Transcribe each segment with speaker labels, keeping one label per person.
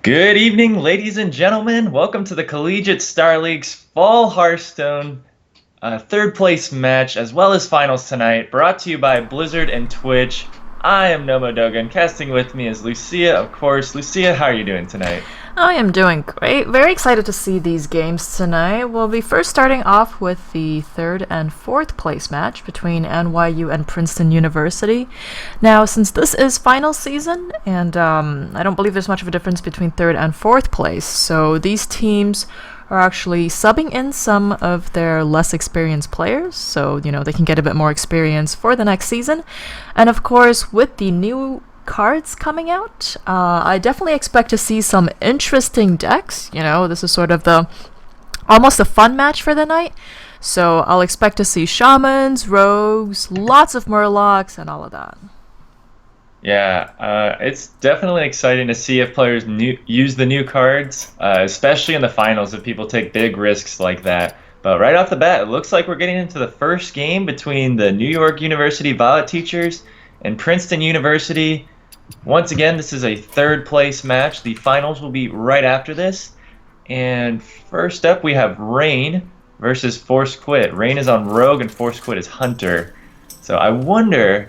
Speaker 1: Good evening, ladies and gentlemen. Welcome to the Collegiate Star League's Fall Hearthstone third place match, as well as finals tonight, brought to you by Blizzard and Twitch. I am Nomo Dogan. Casting with me is Lucia, of course. Lucia, how are you doing tonight?
Speaker 2: I am doing great. Very excited to see these games tonight. We'll be first starting off with the third and fourth place match between NYU and Princeton University. Now, since this is final season, and I don't believe there's much of a difference between third and fourth place, so these teams are actually subbing in some of their less experienced players, so they can get a bit more experience for the next season. And of course, with the new cards coming out, I definitely expect to see some interesting decks. This is sort of almost a fun match for the night. So I'll expect to see shamans, rogues, lots of murlocs, and all of that.
Speaker 1: Yeah, it's definitely exciting to see if players use the new cards, especially in the finals if people take big risks like that. But right off the bat, it looks like we're getting into the first game between the New York University Violet Teachers and Princeton University. Once again, this is a third place match. The finals will be right after this. And first up, we have Rain versus Force Quit. Rain is on Rogue and Force Quit is Hunter. So I wonder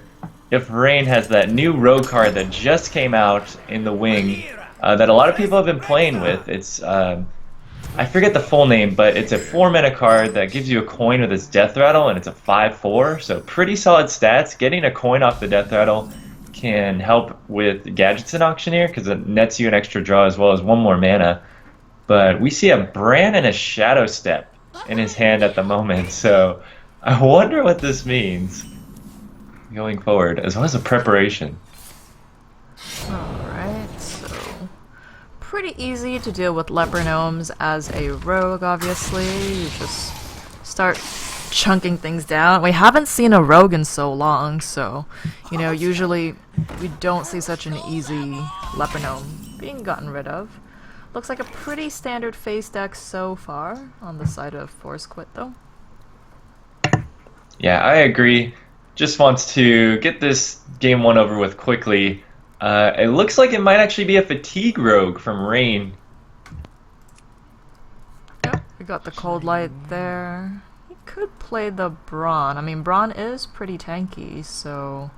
Speaker 1: if Rain has that new Rogue card that just came out in the wing that a lot of people have been playing with. It's I forget the full name, but it's a 4-mana card that gives you a coin with its Death Rattle, and it's a 5/4, so pretty solid stats. Getting a coin off the Death Rattle can help with Gadgets and Auctioneer because it nets you an extra draw as well as one more mana. But we see a Bran and a Shadow Step in his hand at the moment, so I wonder what this means going forward, as well as a preparation.
Speaker 2: Alright, so pretty easy to deal with Leper Gnomes as a rogue, obviously. You just start chunking things down. We haven't seen a rogue in so long, so usually we don't see such an easy Leper Gnome being gotten rid of. Looks like a pretty standard face deck so far on the side of Force Quit, though.
Speaker 1: Yeah, I agree. Just wants to get this game one over with quickly. It looks like it might actually be a Fatigue Rogue from Rain.
Speaker 2: Yep, we got the Cold Light there. He could play the Brawn. I mean, Brawn is pretty tanky, so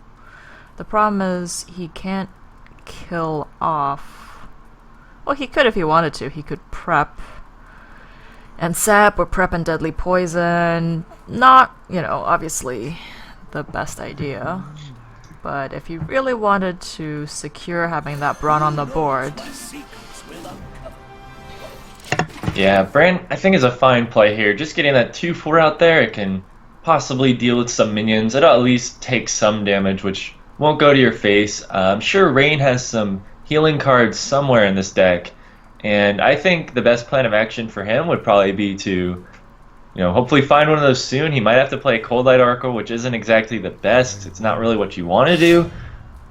Speaker 2: the problem is he can't kill off. Well, he could if he wanted to. He could prep and sap or prep and deadly poison. Not, obviously the best idea. But if you really wanted to secure having that Brawn on the board.
Speaker 1: Yeah, Bran, I think, is a fine play here. Just getting that 2/4 out there, it can possibly deal with some minions. It'll at least take some damage, which won't go to your face. I'm sure Rain has some healing cards somewhere in this deck, and I think the best plan of action for him would probably be to hopefully find one of those soon. He might have to play Cold Light Oracle, which isn't exactly the best. It's not really what you want to do,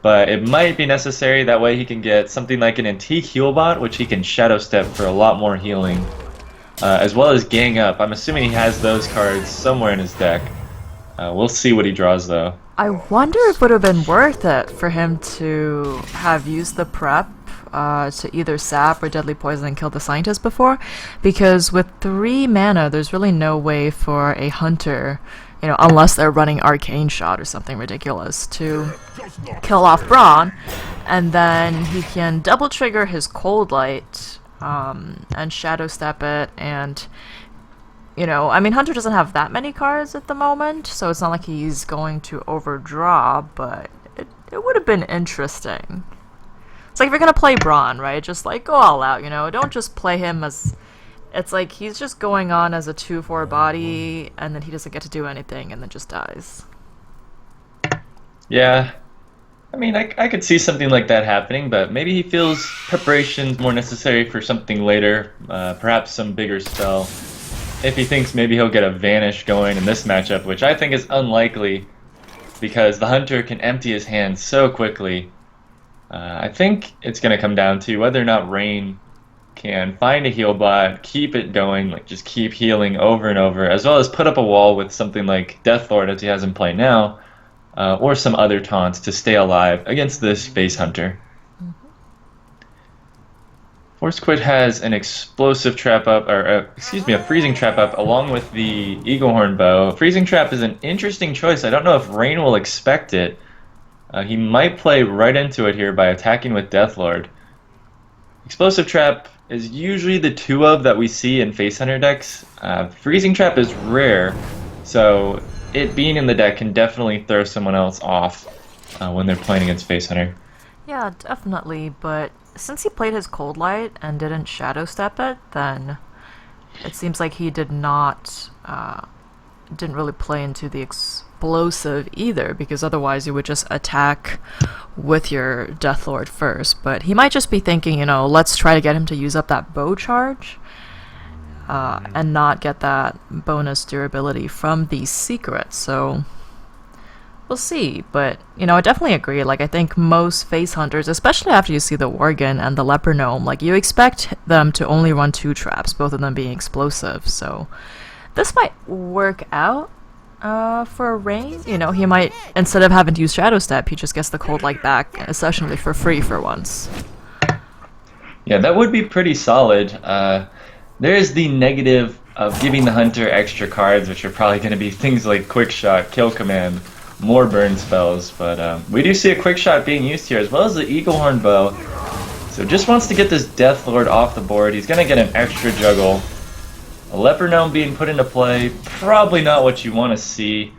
Speaker 1: but it might be necessary. That way he can get something like an Antique Healbot, which he can Shadow Step for a lot more healing, as well as Gang Up. I'm assuming he has those cards somewhere in his deck. We'll see what he draws, though.
Speaker 2: I wonder if it would have been worth it for him to have used the prep to either sap or deadly poison and kill the scientist before, because with 3 mana there's really no way for a hunter, unless they're running Arcane Shot or something ridiculous, to kill off Brawn, and then he can double trigger his Cold Light and Shadow Step it, and Hunter doesn't have that many cards at the moment, so it's not like he's going to overdraw, but it would have been interesting. It's like if you're gonna play Brawn, right? Just go all out, Don't just play him as... It's like he's just going on as a 2/4 body, and then he doesn't get to do anything, and then just dies.
Speaker 1: Yeah, I mean, I could see something like that happening, but maybe he feels preparation's more necessary for something later, perhaps some bigger spell. If he thinks maybe he'll get a Vanish going in this matchup, which I think is unlikely, because the Hunter can empty his hand so quickly. I think it's going to come down to whether or not Rain can find a heal bot, keep it going, just keep healing over and over, as well as put up a wall with something like Deathlord, as he has in play now, or some other taunts to stay alive against this face Hunter. Force Quit has an explosive trap up, or excuse me, a freezing trap up, along with the Eaglehorn bow. Freezing trap is an interesting choice. I don't know if Rain will expect it. He might play right into it here by attacking with Deathlord. Explosive trap is usually the two of that we see in Face Hunter decks. Freezing trap is rare, so it being in the deck can definitely throw someone else off when they're playing against Face Hunter.
Speaker 2: Yeah, definitely, but since he played his Cold Light and didn't Shadow Step it, then it seems like he didn't really play into the explosive either, because otherwise you would just attack with your Deathlord first. But he might just be thinking, let's try to get him to use up that bow charge and not get that bonus durability from these secrets. So we'll see. But, I definitely agree. Like, I think most face hunters, especially after you see the Worgen and the Leper Gnome, like, you expect them to only run 2 traps, both of them being explosive. So this might work out for Rain. He might, instead of having to use Shadow Step, he just gets the Cold Light back, essentially for free for once.
Speaker 1: Yeah, that would be pretty solid. There is the negative of giving the Hunter extra cards, which are probably going to be things like Quick Shot, Kill Command, more burn spells, but we do see a Quick Shot being used here, as well as the Eaglehorn bow. So just wants to get this Deathlord off the board. He's going to get an extra juggle. A Leper Gnome being put into play, probably not what you want to see,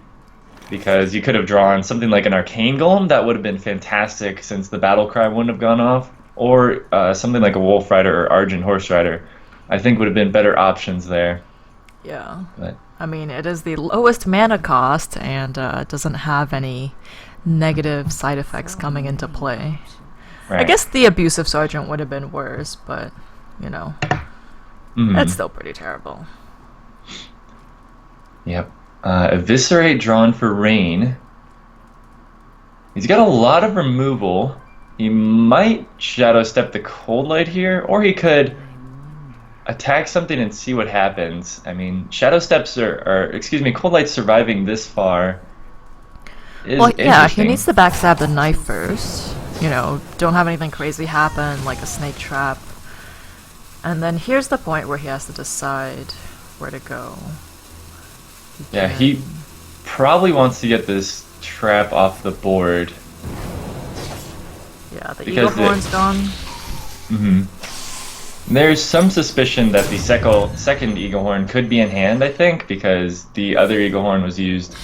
Speaker 1: because you could have drawn something like an Arcane Golem. That would have been fantastic since the Battle Cry wouldn't have gone off, or something like a Wolf Rider or Argent Horse Rider. I think would have been better options there.
Speaker 2: Yeah.
Speaker 1: But
Speaker 2: I mean, it is the lowest mana cost, and it doesn't have any negative side effects coming into play.
Speaker 1: right.
Speaker 2: I guess the Abusive Sergeant would have been worse, but, that's still pretty terrible.
Speaker 1: Yep. Eviscerate drawn for Rain. He's got a lot of removal. He might Shadow Step the Cold Light here, or he could attack something and see what happens. I mean, Shadow Steps Cold Light surviving this far is
Speaker 2: yeah, he
Speaker 1: interesting.
Speaker 2: needs to backstab the knife first. Don't have anything crazy happen, like a snake trap. And then here's the point where he has to decide where to go.
Speaker 1: Yeah, he probably wants to get this trap off the board.
Speaker 2: Yeah, the
Speaker 1: Because
Speaker 2: Eaglehorn's gone.
Speaker 1: There's some suspicion that the second Eaglehorn could be in hand, I think, because the other Eaglehorn was used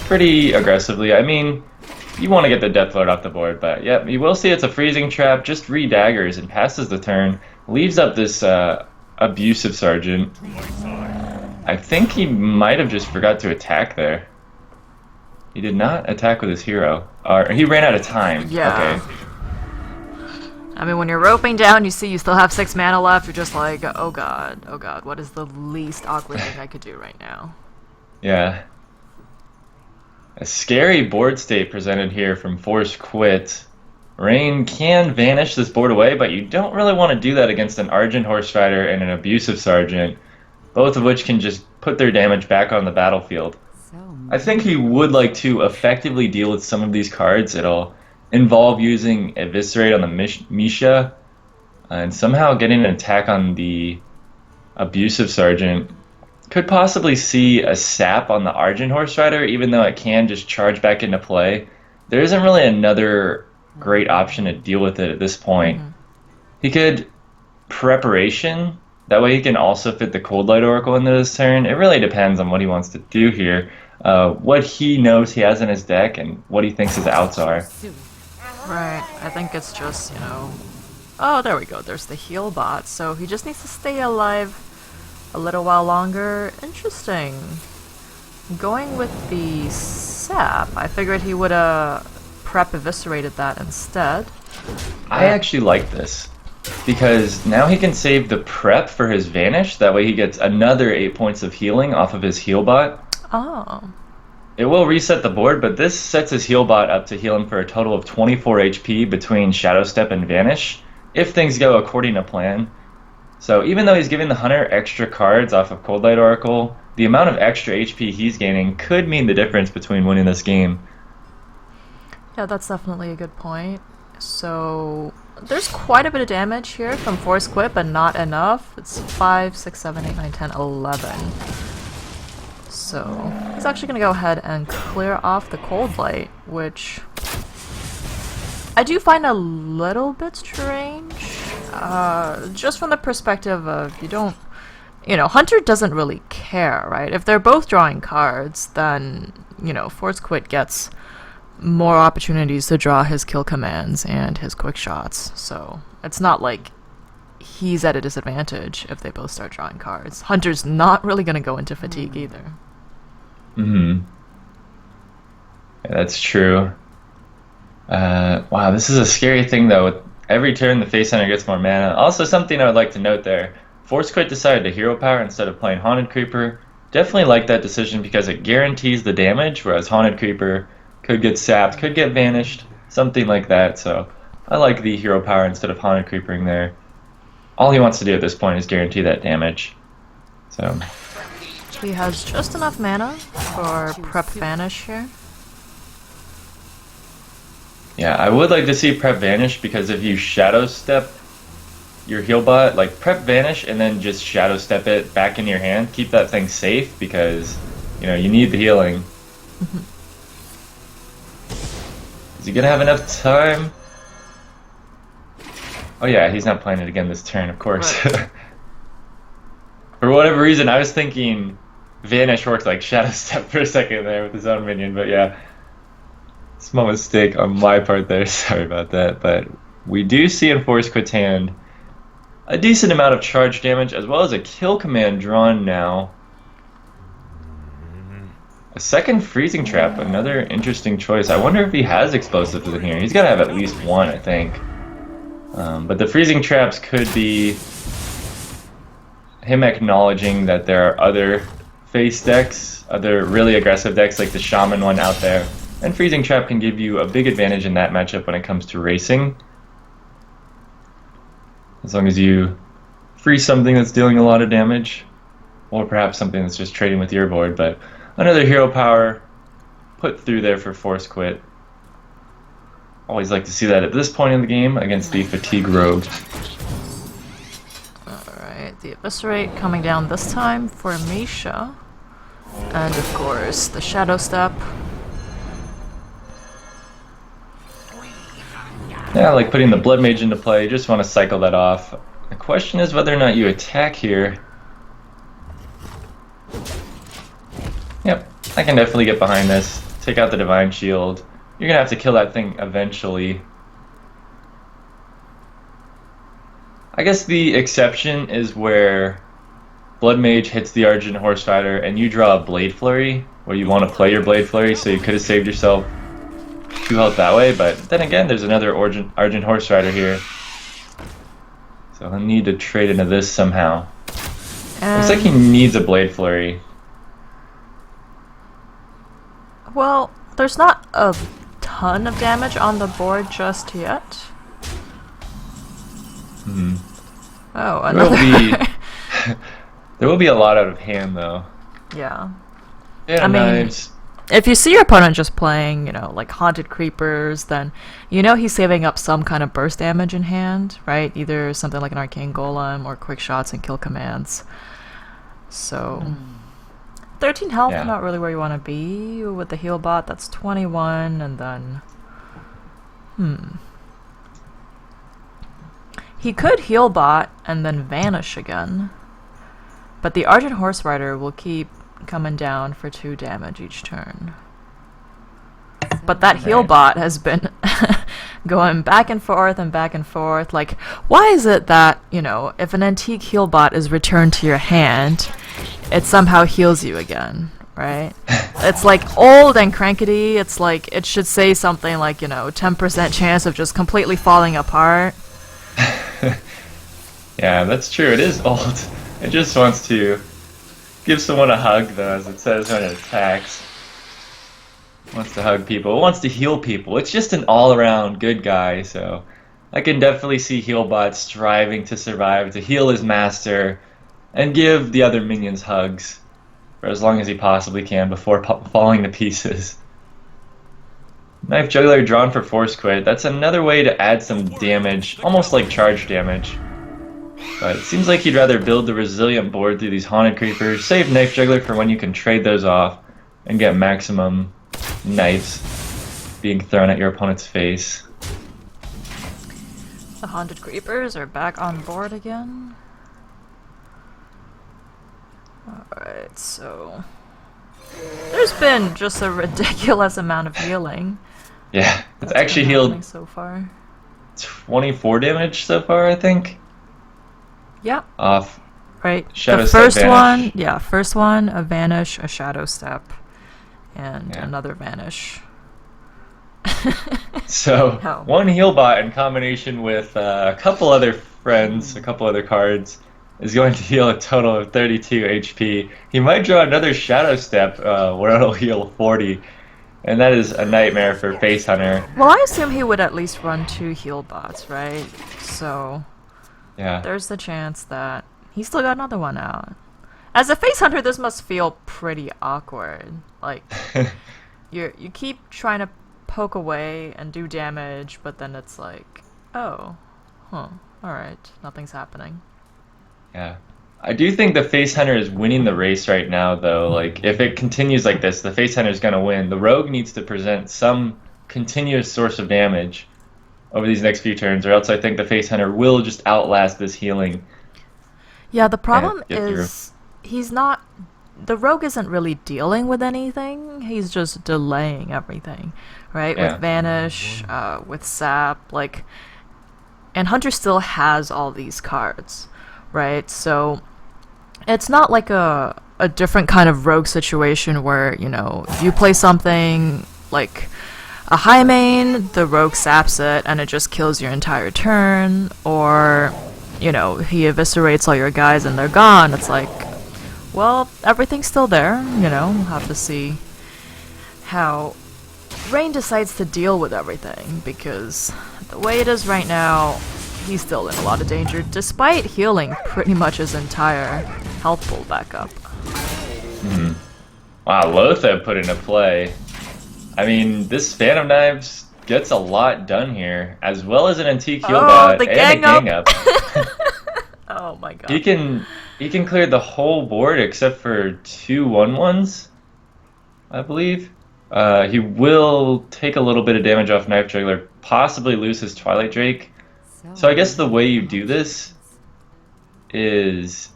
Speaker 1: pretty aggressively. I mean, you want to get the Deathlord off the board, but yeah, you will see it's a freezing trap, just 3 daggers and passes the turn, leaves up this Abusive Sergeant. I think he might have just forgot to attack there. He did not attack with his hero. Or he ran out of time.
Speaker 2: Yeah.
Speaker 1: Okay.
Speaker 2: I mean, when you're roping down, you see you still have 6 mana left, you're just like, oh god, what is the least awkward thing I could do right now?
Speaker 1: Yeah. A scary board state presented here from Force Quit. Rain can vanish this board away, but you don't really want to do that against an Argent Horse Rider and an Abusive Sergeant, both of which can just put their damage back on the battlefield. I think he would like to effectively deal with some of these cards. It'll involve using Eviscerate on the Misha, and somehow getting an attack on the Abusive Sergeant. Could possibly see a sap on the Argent Horse Rider, even though it can just charge back into play. There isn't really another great option to deal with it at this point. He could Preparation. That way he can also fit the Cold Light Oracle into this turn. It really depends on what he wants to do here. What he knows he has in his deck and what he thinks his outs are.
Speaker 2: Right, I think it's just, Oh, there we go, there's the heal bot, so he just needs to stay alive a little while longer. Interesting. Going with the sap, I figured he would prep eviscerated that instead.
Speaker 1: I actually like this, because now he can save the prep for his Vanish. That way he gets another 8 points of healing off of his heal bot.
Speaker 2: Oh.
Speaker 1: It will reset the board, but this sets his heal bot up to heal him for a total of 24 HP between Shadow Step and Vanish, if things go according to plan. So even though he's giving the Hunter extra cards off of Cold Light Oracle, the amount of extra HP he's gaining could mean the difference between winning this game.
Speaker 2: Yeah, that's definitely a good point. So there's quite a bit of damage here from Force Quit, but not enough. It's 5, 6, 7, 8, 9, 10, 11. So he's actually going to go ahead and clear off the Cold Light, which I do find a little bit strange. Just from the perspective of Hunter doesn't really care, right? If they're both drawing cards, then, Force Quit gets more opportunities to draw his kill commands and his quick shots. So it's not like he's at a disadvantage if they both start drawing cards. Hunter's not really going to go into fatigue either.
Speaker 1: Yeah, that's true. Wow, this is a scary thing though. With every turn, the face hunter gets more mana. Also, something I would like to note there: Force Quit decided to hero power instead of playing Haunted Creeper. Definitely like that decision because it guarantees the damage, whereas Haunted Creeper could get sapped, could get vanished, something like that. So I like the hero power instead of Haunted Creepering there. All he wants to do at this point is guarantee that damage. So
Speaker 2: he has just enough mana for Prep Vanish here.
Speaker 1: Yeah, I would like to see Prep Vanish because if you Shadow Step your heal bot, like Prep Vanish and then just Shadow Step it back in your hand, keep that thing safe because, you need the healing. Is he gonna have enough time? Oh yeah, he's not playing it again this turn, of course. Right. For whatever reason, I was thinking Vanish works like Shadow Step for a second there with his own minion, but yeah. Small mistake on my part there, sorry about that. But we do see in Force Quit's hand a decent amount of charge damage as well as a kill command drawn now. A second Freezing Trap, another interesting choice. I wonder if he has explosives in here. He's got to have at least one, I think. But the Freezing Traps could be him acknowledging that there are other face decks, other really aggressive decks like the Shaman one out there. And Freezing Trap can give you a big advantage in that matchup when it comes to racing. As long as you freeze something that's dealing a lot of damage. Or perhaps something that's just trading with your board, but another hero power put through there for Force Quit. Always like to see that at this point in the game against the Fatigue Rogue.
Speaker 2: Alright, the Eviscerate coming down this time for Misha. And of course, the Shadow Step.
Speaker 1: Yeah, I like putting the Blood Mage into play. Just want to cycle that off. The question is whether or not you attack here. Yep, I can definitely get behind this. Take out the Divine Shield. You're going to have to kill that thing eventually. I guess the exception is where Blood Mage hits the Argent Horse Rider and you draw a Blade Flurry, where you want to play your Blade Flurry, so you could have saved yourself 2 health that way, but then again, there's another Argent Horse Rider here. So he'll need to trade into this somehow. Looks like he needs a Blade Flurry.
Speaker 2: Well, there's not a ton of damage on the board just yet. Oh, another.
Speaker 1: There will be a lot out of hand, though.
Speaker 2: Yeah.
Speaker 1: Yeah, knives.
Speaker 2: If you see your opponent just playing, like Haunted Creepers, then he's saving up some kind of burst damage in hand, right? Either something like an Arcane Golem or quick shots and kill commands. So, 13 health,
Speaker 1: Yeah.
Speaker 2: Not really where you want to be. With the heal bot, that's 21, and then... He could heal bot and then vanish again. But the Argent Horse Rider will keep coming down for 2 damage each turn. But that heal bot has been going back and forth and back and forth. Like, why is it that, if an antique heal bot is returned to your hand, it somehow heals you again, right? It's like old and crankety. It's like, it should say something like, 10% chance of just completely falling apart.
Speaker 1: Yeah, that's true. It is old. It just wants to give someone a hug, though, as it says when it attacks. It wants to hug people. It wants to heal people. It's just an all-around good guy, so I can definitely see Healbot striving to survive, to heal his master, and give the other minions hugs for as long as he possibly can before falling to pieces. Knife Juggler drawn for Force Quit. That's another way to add some damage, almost like charge damage. But it seems like he'd rather build the resilient board through these Haunted Creepers, save Knife Juggler for when you can trade those off, and get maximum knives being thrown at your opponent's face.
Speaker 2: The Haunted Creepers are back on board again. Alright, so... There's been just a ridiculous amount of healing.
Speaker 1: Yeah, it's
Speaker 2: that's
Speaker 1: actually
Speaker 2: been happening
Speaker 1: healed
Speaker 2: so far.
Speaker 1: 24 damage so far, I think.
Speaker 2: Yep.
Speaker 1: Off
Speaker 2: Right.
Speaker 1: Shadow
Speaker 2: the
Speaker 1: Step
Speaker 2: first
Speaker 1: Vanish.
Speaker 2: one, yeah, first one, a Vanish, a Shadow Step, and
Speaker 1: Yeah.
Speaker 2: another Vanish.
Speaker 1: So,
Speaker 2: Oh.
Speaker 1: one heal bot in combination with a couple other friends, a couple other cards, is going to heal a total of 32 HP. He might draw another Shadow Step where it'll heal 40, and that is a nightmare for Face Hunter.
Speaker 2: Well, I assume he would at least run 2 heal bots, right? So,
Speaker 1: Yeah.
Speaker 2: there's the chance that he's still got another one out. As a Face Hunter, this must feel pretty awkward. Like, you keep trying to poke away and do damage, but then it's like, oh, alright, nothing's happening.
Speaker 1: Yeah. I do think the Face Hunter is winning the race right now, though. Like, if it continues like this, the Face Hunter is going to win. The Rogue needs to present some continuous source of damage over these next few turns, or else I think the Face Hunter will just outlast this healing.
Speaker 2: Yeah, the problem
Speaker 1: get through.
Speaker 2: is he's not. The Rogue isn't really dealing with anything. He's just delaying everything, right?
Speaker 1: Yeah.
Speaker 2: With Vanish, with Sap, like, and Hunter still has all these cards, right? So it's not like a different kind of Rogue situation where, you know, you play something like a high main, the Rogue saps it, and it just kills your entire turn, or, you know, he eviscerates all your guys and they're gone. It's like, well, everything's still there, you know, we'll have to see how Rain decides to deal with everything, because the way it is right now, he's still in a lot of danger, despite healing pretty much his entire health pool back up.
Speaker 1: Mhm. Wow, Lotheb put into play. I mean, this Phantom Knives gets a lot done here, as well as an antique heal bot
Speaker 2: the
Speaker 1: and a gang up.
Speaker 2: Oh my god.
Speaker 1: He can clear the whole board except for 2 1/1s, I believe. He will take a little bit of damage off Knife Juggler, possibly lose his Twilight Drake. So I guess the way you do this is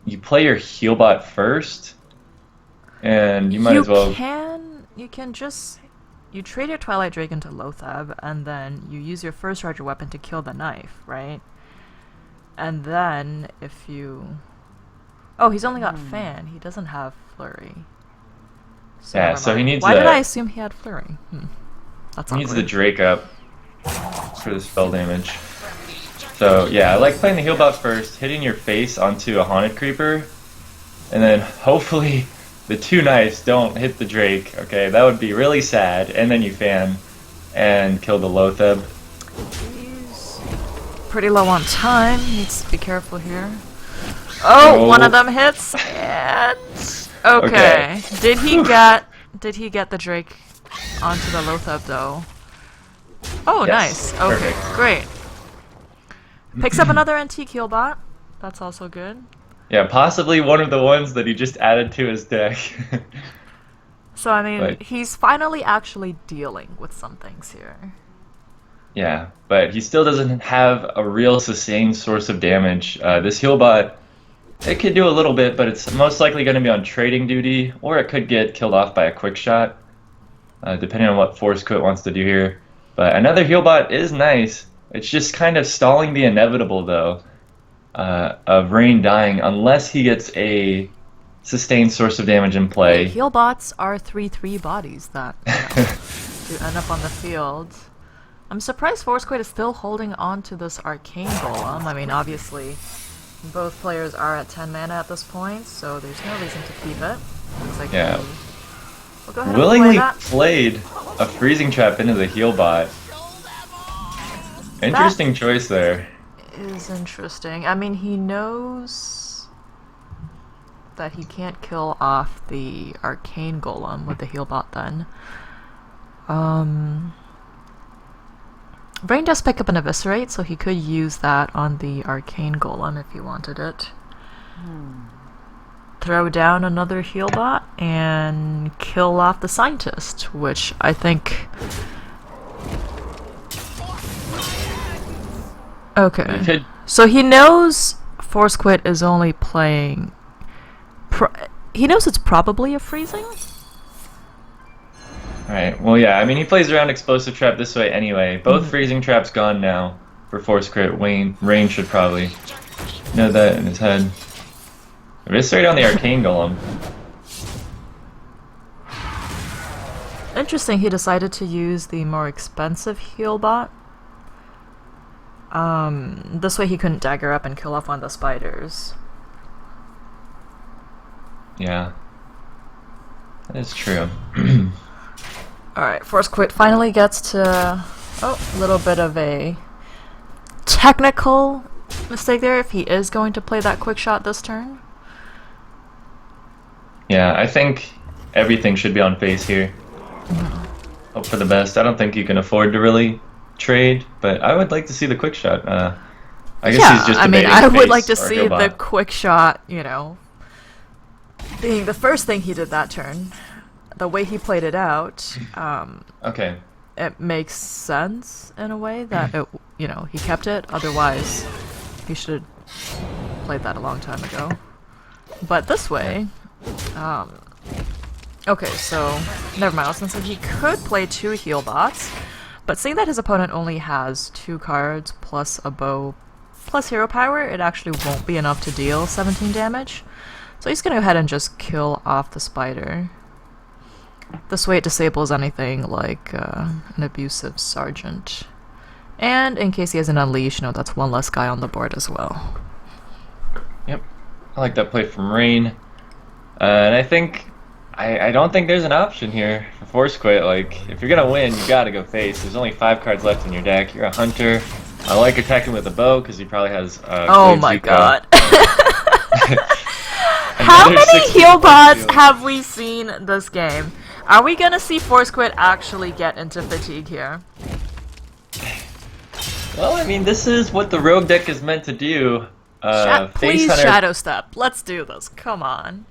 Speaker 1: you play your heal bot first, and you might as well.
Speaker 2: You can just trade your Twilight Drake into Lothab, and then you use your first Roger weapon to kill the knife, right? And then if you... Oh, he's only got Fan. He doesn't have Flurry. So
Speaker 1: Yeah,
Speaker 2: never
Speaker 1: so he
Speaker 2: mind.
Speaker 1: needs
Speaker 2: Why did
Speaker 1: the-
Speaker 2: I assume he had Flurry? That's
Speaker 1: He needs the
Speaker 2: awkward.
Speaker 1: Drake up for the spell damage. So yeah, I like playing the heal bot first, hitting your face onto a Haunted Creeper, and then hopefully the 2 knives don't hit the Drake. Okay, that would be really sad. And then you fan and kill the Lotheb.
Speaker 2: He's pretty low on time. Needs to be careful here. Oh,
Speaker 1: Oh.
Speaker 2: one of them hits, and okay. Did he get the Drake onto the Lotheb though? Oh,
Speaker 1: Yes.
Speaker 2: nice. Okay,
Speaker 1: Perfect.
Speaker 2: great. Picks up another antique heal bot. That's also good.
Speaker 1: Yeah, possibly one of the ones that he just added to his deck.
Speaker 2: So I mean,
Speaker 1: But-
Speaker 2: he's finally actually dealing with some things here.
Speaker 1: Yeah, but he still doesn't have a real sustained source of damage. This heal bot, it could do a little bit, but it's most likely going to be on trading duty, or it could get killed off by a quick shot, depending on what Force Quit wants to do here. But another heal bot is nice. It's just kind of stalling the inevitable, though, of Rain dying, unless he gets a sustained source of damage in play.
Speaker 2: Heal bots are 3/3 bodies that do end up on the field. I'm surprised Forcequake is still holding on to this Arcane Golem. I mean, obviously, both players are at 10 mana at this point, so there's no reason to keep it. Looks like
Speaker 1: Yeah.
Speaker 2: we'll go ahead and play
Speaker 1: Willingly
Speaker 2: that.
Speaker 1: played a freezing trap into the heal bot. Interesting choice there.
Speaker 2: Is interesting. I mean, he knows that he can't kill off the Arcane Golem with the heal bot then. Um, Brain does pick up an Eviscerate, so he could use that on the Arcane Golem if he wanted it. Throw down another heal bot and kill off the Scientist, which I think... Okay. So he knows Force Quit is only playing... he knows it's probably a freezing?
Speaker 1: Alright, well yeah, I mean he plays around Explosive Trap this way anyway. Both freezing traps gone now for Force Crit. Rain should probably know that in his head. Eviscerate on the Arcane Golem.
Speaker 2: Interesting, he decided to use the more expensive heal bot. This way he couldn't dagger up and kill off one of the spiders.
Speaker 1: Yeah. That is true.
Speaker 2: Alright, Force Quit finally gets to... Oh, a little bit of a technical mistake there if he is going to play that quick shot this turn.
Speaker 1: Yeah, I think everything should be on face here. Hope for the best. I don't think you can afford to really trade, but I would like to see the quick shot. I guess he's just debating
Speaker 2: I would
Speaker 1: face
Speaker 2: like to
Speaker 1: or
Speaker 2: see
Speaker 1: Healbot.
Speaker 2: the quick shot, you know, being the first thing he did that turn. The way he played it out,
Speaker 1: Okay.
Speaker 2: it makes sense in a way that it, you know, he kept it. Otherwise, he should have played that a long time ago. But this way, okay, so never mind. I was gonna say he could play 2 heal bots, but seeing that his opponent only has 2 cards plus a bow plus hero power, it actually won't be enough to deal 17 damage. So he's gonna go ahead and just kill off the spider. This way it disables anything like an abusive sergeant. And in case he has an unleash, you know, that's one less guy on the board as well.
Speaker 1: Yep. I like that play from Rain. And I think... I don't think there's an option here for Force Quit. Like, if you're gonna win, you gotta go face. There's only 5 cards left in your deck. You're a hunter. I like attacking with a bow because he probably has
Speaker 2: oh my god. How many heal bots have we seen this game? Are we gonna see Force Quit actually get into fatigue here?
Speaker 1: Well, I mean, this is what the rogue deck is meant to do.
Speaker 2: Please
Speaker 1: Hunter,
Speaker 2: Shadow Step. Let's do this. Come on.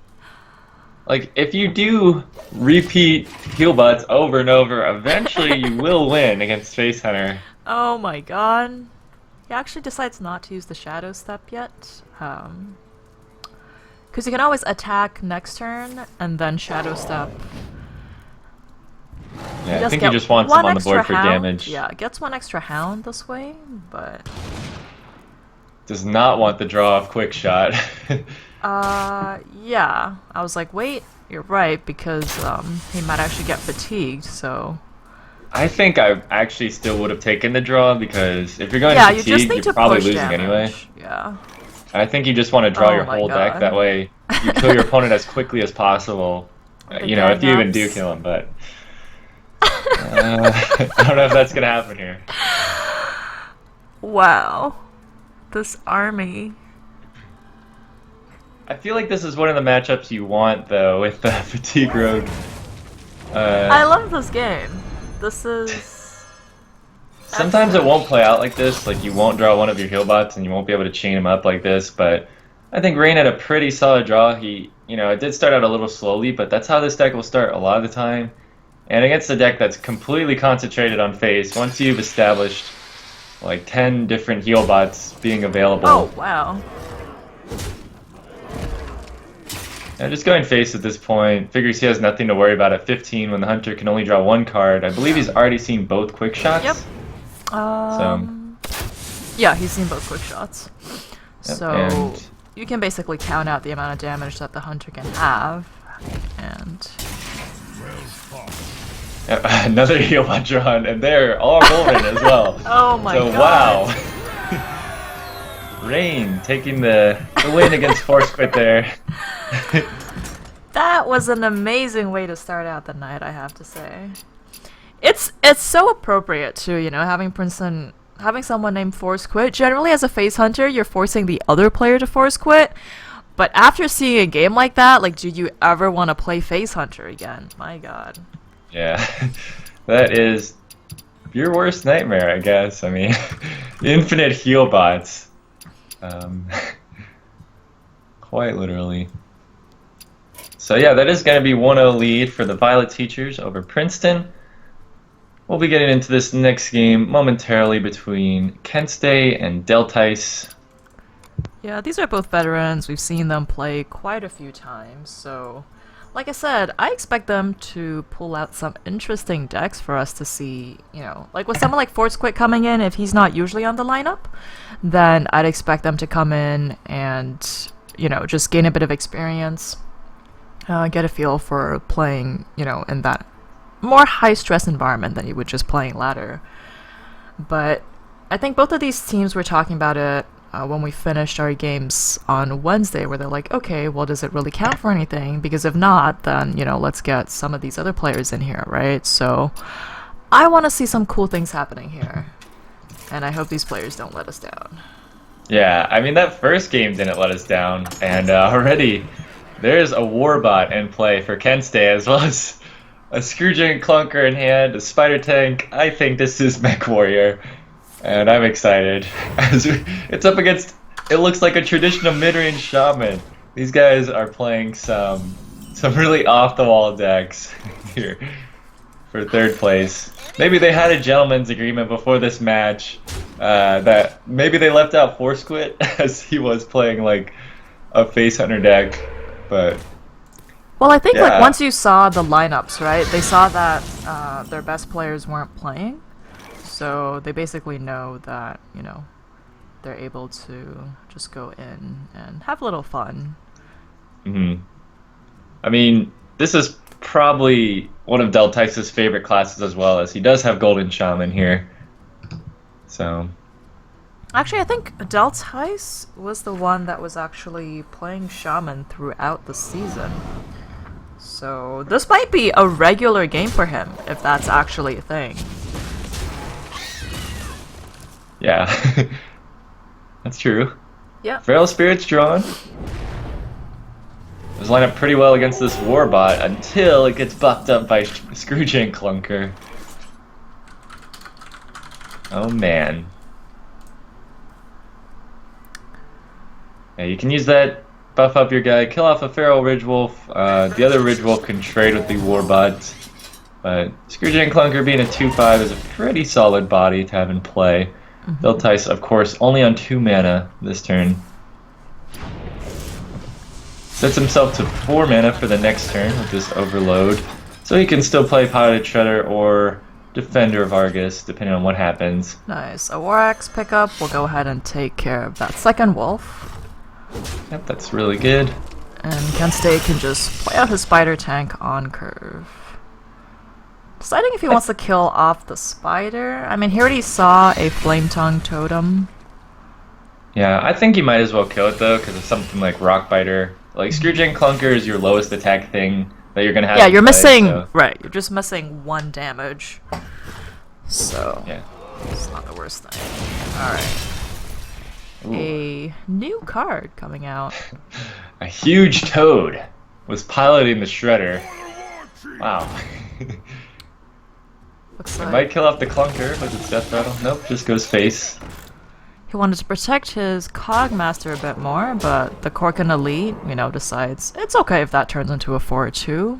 Speaker 1: like, if you do repeat heal bots over and over, eventually you will win against Face Hunter.
Speaker 2: Oh my god. He actually decides not to use the Shadow Step yet. Because you can always attack next turn and then Shadow Step.
Speaker 1: Yeah, I think he just wants him on the board for damage.
Speaker 2: Yeah, gets 1 extra hound this way, but...
Speaker 1: Does not want the draw of quick shot.
Speaker 2: Yeah. I was like, wait, you're right, because he might actually get fatigued, so...
Speaker 1: I think I actually still would have taken the draw because if you're going
Speaker 2: yeah, you
Speaker 1: fatigued,
Speaker 2: just need
Speaker 1: you're
Speaker 2: to
Speaker 1: probably
Speaker 2: push
Speaker 1: losing
Speaker 2: damage.
Speaker 1: anyway.
Speaker 2: Yeah.
Speaker 1: I think you just want to draw
Speaker 2: Oh
Speaker 1: your
Speaker 2: my
Speaker 1: whole deck.
Speaker 2: God.
Speaker 1: That way you kill your opponent as quickly as possible. You know, if you even do
Speaker 2: gang-ups.
Speaker 1: kill him, but... I don't know if that's going to happen here.
Speaker 2: Wow. This army.
Speaker 1: I feel like this is one of the matchups you want, though, with the Fatigue Rogue.
Speaker 2: I love this game. This is...
Speaker 1: Sometimes it won't play out like this, like you won't draw one of your heal bots and you won't be able to chain them up like this, but I think Rain had a pretty solid draw. He, you know, it did start out a little slowly, but that's how this deck will start a lot of the time. And against a deck that's completely concentrated on face, once you've established like 10 different heal bots being available.
Speaker 2: Oh, wow.
Speaker 1: Yeah, just going face at this point, figures he has nothing to worry about at 15 when the hunter can only draw 1 card. I believe he's already seen both quick shots.
Speaker 2: Yep. Yeah, he's seen both quick shots.
Speaker 1: Yep,
Speaker 2: So
Speaker 1: and-
Speaker 2: you can basically count out the amount of damage that the hunter can have. And
Speaker 1: Yep, another heal bot drawn, and they're all golden as well.
Speaker 2: oh my
Speaker 1: So
Speaker 2: god.
Speaker 1: wow. Rain taking the win against Force Quit there.
Speaker 2: That was an amazing way to start out the night, I have to say. It's so appropriate too, you know, having Princeton, having someone named Force Quit. Generally, as a face hunter, you're forcing the other player to force quit. But after seeing a game like that, like, do you ever want to play face hunter again? My god.
Speaker 1: Yeah, that is your worst nightmare, I guess. I mean, infinite heal bots. Um, quite literally. So yeah, that is going to be 1-0 lead for the Violet Teachers over Princeton. We'll be getting into this next game momentarily between Kent State and Deltice.
Speaker 2: Yeah, these are both veterans. We've seen them play quite a few times, so like I said, I expect them to pull out some interesting decks for us to see, like with someone like Force Quit coming in, if he's not usually on the lineup, then I'd expect them to come in and, just gain a bit of experience, get a feel for playing, in that more high stress environment than you would just playing ladder. But I think both of these teams were talking about it when we finished our games on Wednesday, where they're like, okay, well, does it really count for anything? Because if not, then, let's get some of these other players in here, right? So I want to see some cool things happening here. And I hope these players don't let us down.
Speaker 1: Yeah, I mean, that first game didn't let us down. And already there's a Warbot in play for Kent State, as well as a Screwgiant Clunker in hand, a Spider Tank. I think this is Mech Warrior. And I'm excited. It's up against, it looks like a traditional mid-range shaman. These guys are playing some really off-the-wall decks here for third place. Maybe they had a gentleman's agreement before this match that maybe they left out Force Quit as he was playing like a Face Hunter deck, but
Speaker 2: well, I think
Speaker 1: yeah.
Speaker 2: like once you saw the lineups, right? They saw that their best players weren't playing. So they basically know that, they're able to just go in and have a little fun.
Speaker 1: I mean, this is probably one of Deltice's favorite classes as well, as he does have Golden Shaman here. So
Speaker 2: actually, I think Deltice was the one that was actually playing Shaman throughout the season. So this might be a regular game for him, if that's actually a thing.
Speaker 1: Yeah, that's true.
Speaker 2: Yeah.
Speaker 1: Feral Spirit's drawn. It was lined up pretty well against this Warbot until it gets buffed up by Screwgiant Clunker. Oh man. Yeah, you can use that, buff up your guy, kill off a Feral Ridgewolf. The other Ridgewolf can trade with the Warbot. But Screwgiant Clunker being a 2/5 is a pretty solid body to have in play. Deltice, of course, only on 2 mana this turn. Sets himself to 4 mana for the next turn with this Overload. So he can still play Piloted Shredder or Defender of Argus, depending on what happens.
Speaker 2: Nice. A War Axe pickup will go ahead and take care of that second wolf.
Speaker 1: Yep, that's really good.
Speaker 2: And Kent State can just play out his Spider Tank on curve. Deciding if he wants to kill off the spider. I mean, he already saw a Flame Tongue Totem.
Speaker 1: Yeah, I think you might as well kill it though, because of something like Rock Biter. Like Screwgiant Clunker is your lowest attack thing that you're gonna have.
Speaker 2: Yeah, you're
Speaker 1: play,
Speaker 2: missing.
Speaker 1: so.
Speaker 2: Right, you're just missing 1 damage. So
Speaker 1: Yeah.
Speaker 2: it's not the worst thing. All right. A new card coming out.
Speaker 1: A huge toad was piloting the Shredder. Wow.
Speaker 2: Looks
Speaker 1: It
Speaker 2: like
Speaker 1: might kill off the Clunker with its Death Rattle. Nope, just goes face.
Speaker 2: he wanted to protect his Cogmaster a bit more, but the Korkin Elite, decides it's okay if that turns into a 4/2.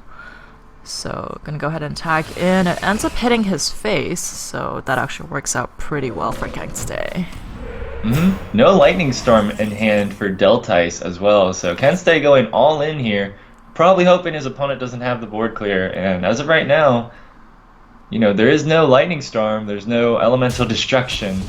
Speaker 2: So, gonna go ahead and tag in. It ends up hitting his face, so that actually works out pretty well for Kent State.
Speaker 1: No Lightning Storm in hand for Deltice as well, so Kent State going all in here, probably hoping his opponent doesn't have the board clear, and as of right now, there is no Lightning Storm, there's no Elemental Destruction,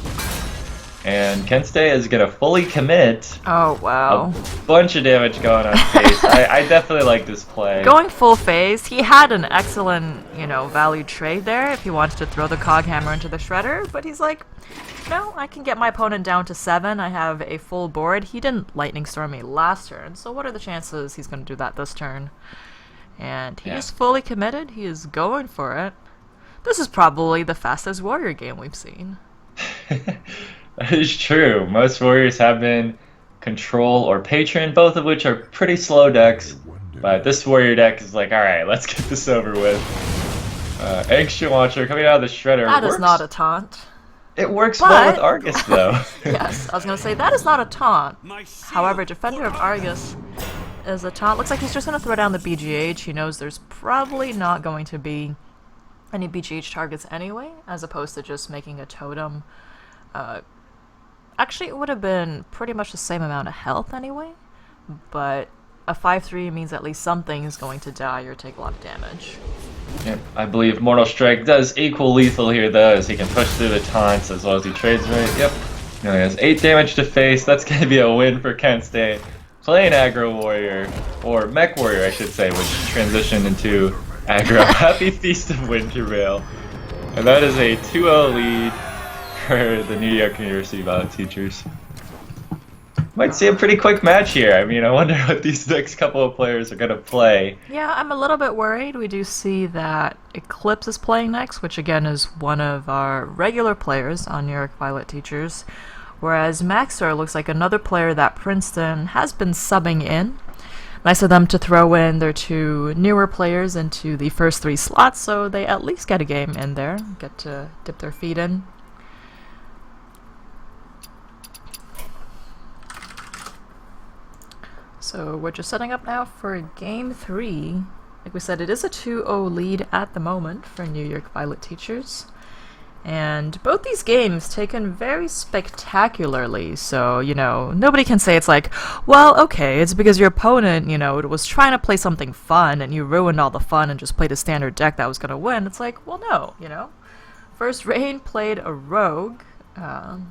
Speaker 1: and Kent State is going to fully commit
Speaker 2: Oh, wow.
Speaker 1: a bunch of damage going on face. I definitely like this play.
Speaker 2: Going full phase, he had an excellent, value trade there if he wanted to throw the Cog Hammer into the Shredder, but he's like, no, I can get my opponent down to 7. I have a full board. He didn't Lightning Storm me last turn, so what are the chances he's going to do that this turn? And he is fully committed. He is going for it. This is probably the fastest Warrior game we've seen.
Speaker 1: That is true. Most Warriors have been Control or Patron, both of which are pretty slow decks. But this Warrior deck is like, alright, let's get this over with. Ancient Watcher coming out of the Shredder
Speaker 2: That is not
Speaker 1: works.
Speaker 2: a taunt.
Speaker 1: It works well with
Speaker 2: But,
Speaker 1: Argus, though.
Speaker 2: yes, I was gonna say, that is not a taunt. However, Defender of Argus is a taunt. Looks like he's just gonna throw down the BGH. He knows there's probably not going to be any BGH targets anyway, as opposed to just making a totem. Actually, it would have been pretty much the same amount of health anyway, but a 5-3 means at least something is going to die or take a lot of damage.
Speaker 1: Yep, I believe Mortal Strike does equal lethal here, though, as he can push through the taunts as well as he trades right. Yep. He only has 8 damage to face. That's going to be a win for Kent State. Playing Aggro Warrior, or Mech Warrior, I should say, which transitioned into Aggro. Happy Feast of Wintervale. And that is a 2-0 lead for the New York University Violet Teachers. Might see a pretty quick match here. I mean, I wonder what these next couple of players are going to play.
Speaker 2: Yeah, I'm a little bit worried. We do see that Eclipse is playing next, which again is one of our regular players on New York Violet Teachers. Whereas Maxor looks like another player that Princeton has been subbing in. Nice of them to throw in their 2 newer players into the first 3 slots, so they at least get a game in there, get to dip their feet in. So we're just setting up now for game 3. Like we said, it is a 2-0 lead at the moment for New York Violet Teachers. And both these games taken very spectacularly, so, you know, nobody can say it's like, well, okay, it's because your opponent, you know, was trying to play something fun and you ruined all the fun and just played a standard deck that was going to win. It's like, well, no, you know. First, Rain played a Rogue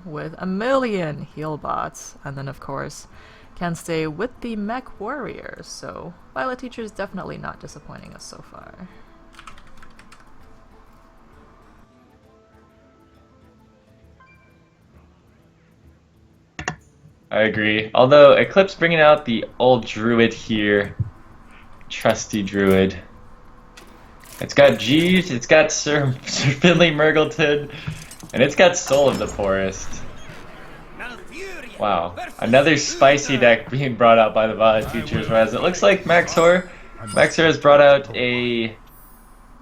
Speaker 2: with a million heal bots, and then, of course, can stay with the Mech Warrior, so Violet Teachers definitely not disappointing us so far.
Speaker 1: I agree. Although Eclipse bringing out the old Druid here. Trusty Druid. It's got Jeeves, it's got Sir Finley Murgleton, and it's got Soul of the Forest. Wow. Another spicy deck being brought out by the Violet Teachers, whereas it looks like Maxor has brought out a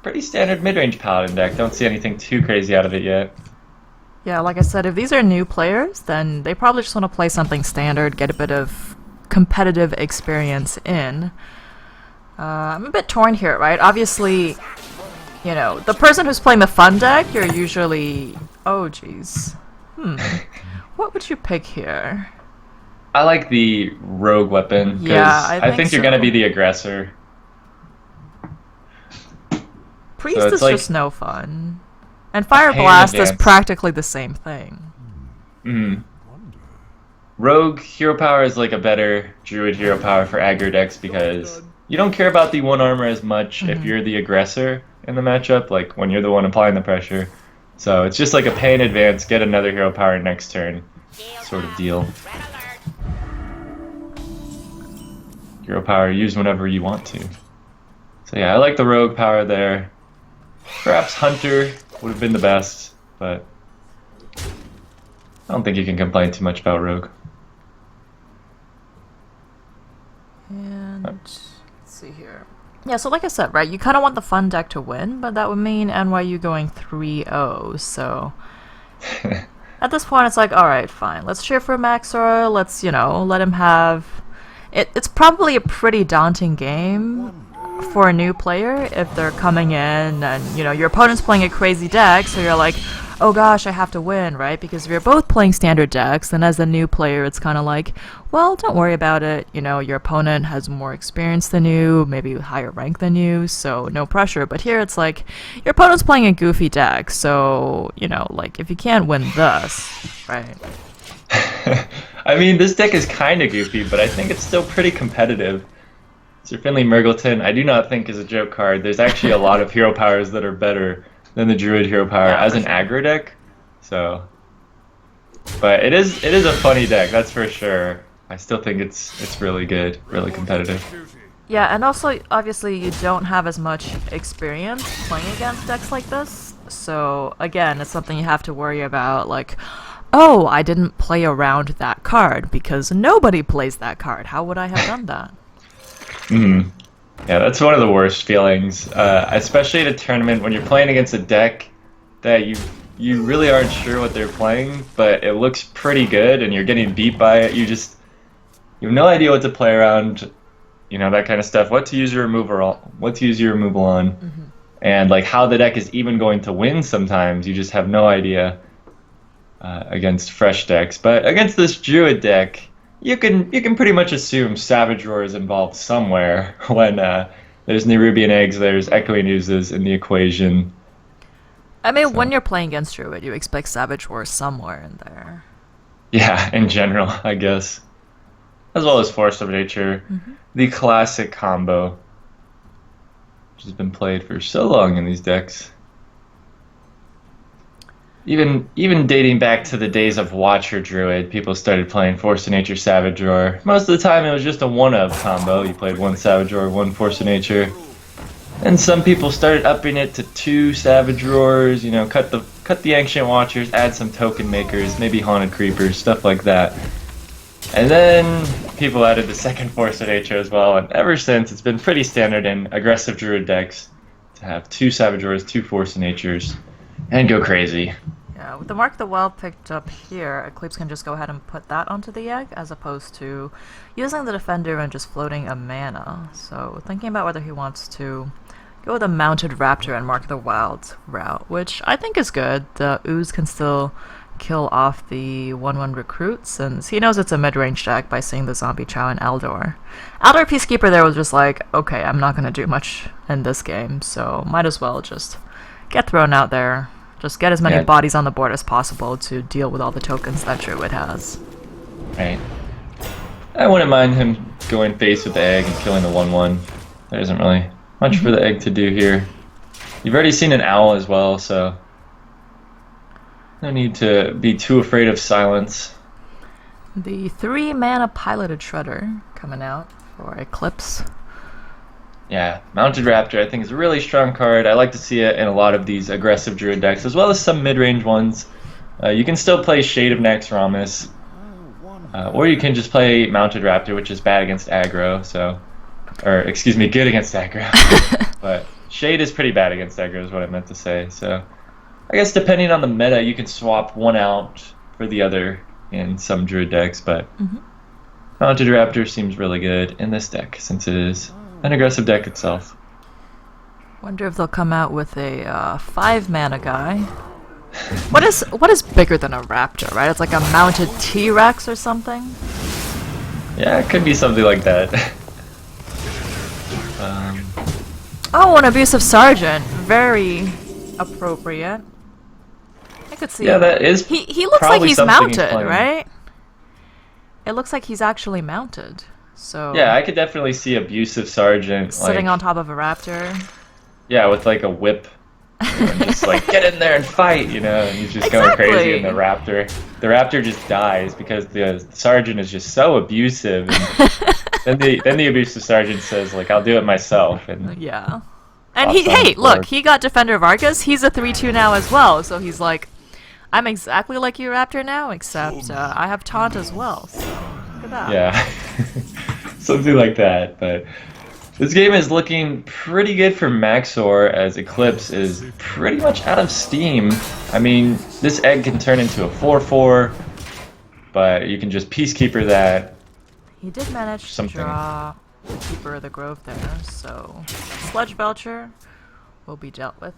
Speaker 1: pretty standard mid-range Paladin deck. Don't see anything too crazy out of it yet.
Speaker 2: Yeah, like I said, if these are new players, then they probably just want to play something standard, get a bit of competitive experience in. I'm a bit torn here, right? Obviously, you know, the person who's playing the fun deck, you're usually... Oh, jeez. What would you pick here?
Speaker 1: I like the rogue weapon, because
Speaker 2: Yeah,
Speaker 1: I think you're
Speaker 2: so.
Speaker 1: going to be the aggressor.
Speaker 2: Priest
Speaker 1: So it's
Speaker 2: is
Speaker 1: like
Speaker 2: just no fun. And Fire
Speaker 1: pain
Speaker 2: Blast is
Speaker 1: advance.
Speaker 2: practically the same thing.
Speaker 1: Rogue hero power is like a better Druid hero power for aggro decks, because you don't care about the 1 armor as much if you're the aggressor in the matchup, like when you're the one applying the pressure. So it's just like a pay in advance, get another hero power next turn sort of deal. Hero power used whenever you want to. So yeah, I like the rogue power there. Perhaps Hunter would have been the best, but I don't think you can complain too much about rogue.
Speaker 2: And let's see here. Yeah, so like I said, right, you kind of want the fun deck to win, but that would mean NYU going 3-0, so... At this point, it's like, alright, fine, let's cheer for Maxor, let's, you know, let him have... It's probably a pretty daunting game for a new player if they're coming in and, you know, your opponent's playing a crazy deck, so you're like, oh gosh, I have to win, right? Because if you're both playing standard decks, then as a new player, it's kind of like, well, don't worry about it. You know, your opponent has more experience than you, maybe higher rank than you, so no pressure. But here it's like, your opponent's playing a goofy deck, so, you know, like, if you can't win thus, right?
Speaker 1: I mean, this deck is kind of goofy, but I think it's still pretty competitive. Sir Finley Murgleton, I do not think is a joke card. There's actually a lot of hero powers that are better than the Druid hero power as an aggro deck. So, but it is a funny deck, that's for sure. I still think it's really good, really competitive.
Speaker 2: Yeah, and also, obviously, you don't have as much experience playing against decks like this. So, again, it's something you have to worry about, like, oh, I didn't play around that card because nobody plays that card. How would I have done that?
Speaker 1: Yeah, that's one of the worst feelings, especially at a tournament when you're playing against a deck that you really aren't sure what they're playing, but it looks pretty good, and you're getting beat by it. You have no idea what to play around, that kind of stuff. What to use your removal on, and like how the deck is even going to win. Sometimes you just have no idea against fresh decks, but against this Druid deck, you can pretty much assume Savage Roar is involved somewhere when there's Nerubian Eggs, there's Echoing Oozes in the equation.
Speaker 2: I mean, when
Speaker 1: So
Speaker 2: you're playing against Druid, you expect Savage War somewhere in there.
Speaker 1: yeah, in general, I guess, as well as Force of Nature, the classic combo, which has been played for so long in these decks. Even dating back to the days of Watcher Druid, people started playing Force of Nature Savage Roar. Most of the time, it was just a one-of combo. You played one Savage Roar, one Force of Nature. And some people started upping it to two Savage Roars, cut the Ancient Watchers, add some token makers, maybe Haunted Creepers, stuff like that. And then people added the second Force of Nature as well, and ever since it's been pretty standard in aggressive Druid decks to have two Savage Roars, two Force of Natures, and go crazy.
Speaker 2: Yeah, with the Mark the Well picked up here, Eclipse can just go ahead and put that onto the egg, as opposed to using the Defender and just floating a mana. So thinking about whether he wants to go with a Mounted Raptor and Mark the Wild route, which I think is good. The Ooze can still kill off the 1/1 recruit, since he knows it's a mid-range deck by seeing the Zombie Chow and Eldor. Eldor Peacekeeper there was just like, okay, I'm not going to do much in this game, so might as well just get thrown out there. Just get as many
Speaker 1: Yeah,
Speaker 2: bodies on the board as possible to deal with all the tokens that Druid has.
Speaker 1: right. I wouldn't mind him going face with the egg and killing the 1/1. There isn't really much for the egg to do here. You've already seen an owl as well, so no need to be too afraid of silence.
Speaker 2: The 3-mana Piloted Shredder coming out for Eclipse.
Speaker 1: Yeah, Mounted Raptor I think is a really strong card. I like to see it in a lot of these aggressive Druid decks, as well as some mid-range ones. You can still play Shade of Naxxramas, or you can just play Mounted Raptor, which is bad against aggro, or excuse me, good against aggro. But Shade is pretty bad against aggro is what I meant to say. So I guess depending on the meta, you can swap one out for the other in some Druid decks, but Mounted Raptor seems really good in this deck, since it is an aggressive deck itself.
Speaker 2: Wonder if they'll come out with a 5-mana guy. What is bigger than a raptor, right? It's like a mounted T-Rex or something?
Speaker 1: Yeah, it could be something like that.
Speaker 2: Oh, an abusive sergeant. Very appropriate. I could see.
Speaker 1: Yeah, that is
Speaker 2: He looks like
Speaker 1: probably
Speaker 2: he's
Speaker 1: something he's
Speaker 2: mounted,
Speaker 1: playing.
Speaker 2: right? It looks like he's actually mounted. So
Speaker 1: Yeah, I could definitely see abusive sergeant
Speaker 2: sitting
Speaker 1: like
Speaker 2: on top of a raptor.
Speaker 1: yeah, with like a whip, and just like get in there and fight, and he's just going crazy, and the raptor just dies because the sergeant is just so abusive. And then the abusive sergeant says like, "I'll do it myself," and
Speaker 2: Yeah. And
Speaker 1: hops on the
Speaker 2: look,
Speaker 1: board.
Speaker 2: he got Defender of Argus. He's a 3/2 now as well. So he's like, I'm exactly like you, Raptor, now, except I have Taunt as well. So look at that.
Speaker 1: Yeah, something like that. But this game is looking pretty good for Maxor, as Eclipse is pretty much out of steam. I mean, this egg can turn into a 4/4, but you can just Peacekeeper that.
Speaker 2: He did manage
Speaker 1: Something.
Speaker 2: to draw the Keeper of the Grove there, so Sludge Belcher will be dealt with.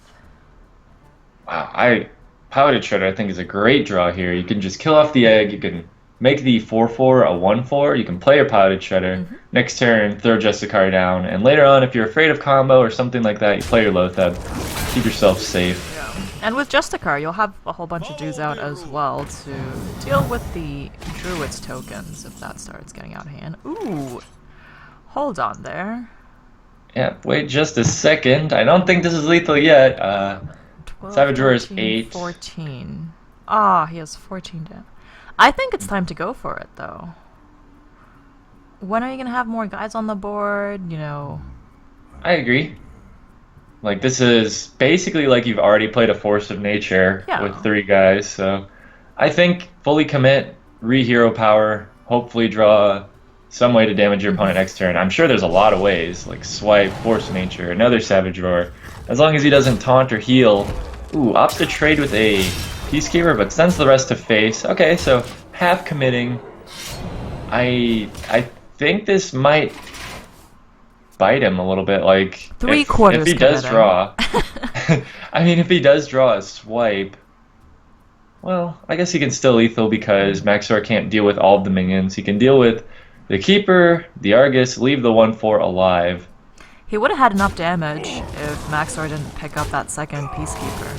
Speaker 1: Wow, Piloted Shredder I think is a great draw here. You can just kill off the egg, you can make the 4/4 a 1/4, you can play your Piloted Shredder, next turn throw Justicar down, and later on if you're afraid of combo or something like that, you play your Lotheb, keep yourself safe.
Speaker 2: And with Justicar, you'll have a whole bunch of dudes out as well to deal with the Druid's tokens if that starts getting out of hand. Ooh, hold on there.
Speaker 1: Yeah, wait just a second. I don't think this is lethal yet.
Speaker 2: 12,
Speaker 1: Savage Roar is
Speaker 2: 13,
Speaker 1: 8.
Speaker 2: 14. Ah, he has 14 down. I think it's time to go for it, though. When are you going to have more guys on the board?
Speaker 1: I agree. Like, this is basically like you've already played a Force of Nature
Speaker 2: Yeah.
Speaker 1: with 3 guys, so I think fully commit, re-hero power, hopefully draw some way to damage your opponent next turn. I'm sure there's a lot of ways, like swipe, force of nature, another savage roar. As long as he doesn't taunt or heal. Ooh, opts to trade with a Peacekeeper, but sends the rest to face. Okay, so half committing. I think this might bite him a little bit. Like if he does draw, I mean, if he does draw a swipe, well, I guess he can still lethal because Maxor can't deal with all of the minions. He can deal with the Keeper, the Argus, leave the 1/4 alive.
Speaker 2: He would have had enough damage if Maxor didn't pick up that second Peacekeeper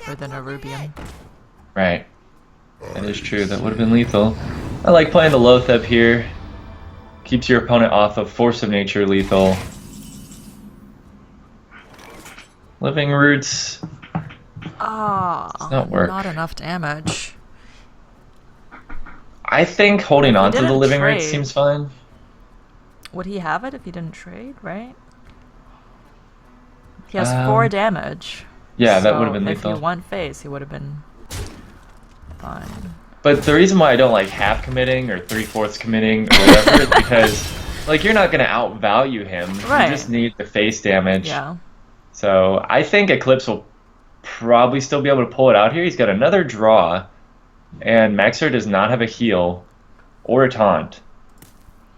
Speaker 2: for the Nerubian.
Speaker 1: Right. That is true. That would have been lethal. I like playing the Lothep here. Keeps your opponent off of Force of Nature lethal. Living Roots. Does not work.
Speaker 2: Not enough damage.
Speaker 1: I think holding on to the Living Roots seems fine.
Speaker 2: Would he have it if he didn't trade, right? He has 4 damage.
Speaker 1: Yeah, that would have been lethal.
Speaker 2: If he won face, he would have been fine.
Speaker 1: But the reason why I don't like half committing or 3/4 committing or whatever is because, like, you're not going to outvalue him.
Speaker 2: Right.
Speaker 1: You just need the face damage.
Speaker 2: Yeah.
Speaker 1: So I think Eclipse will probably still be able to pull it out here. He's got another draw, and Maxor does not have a heal or a taunt.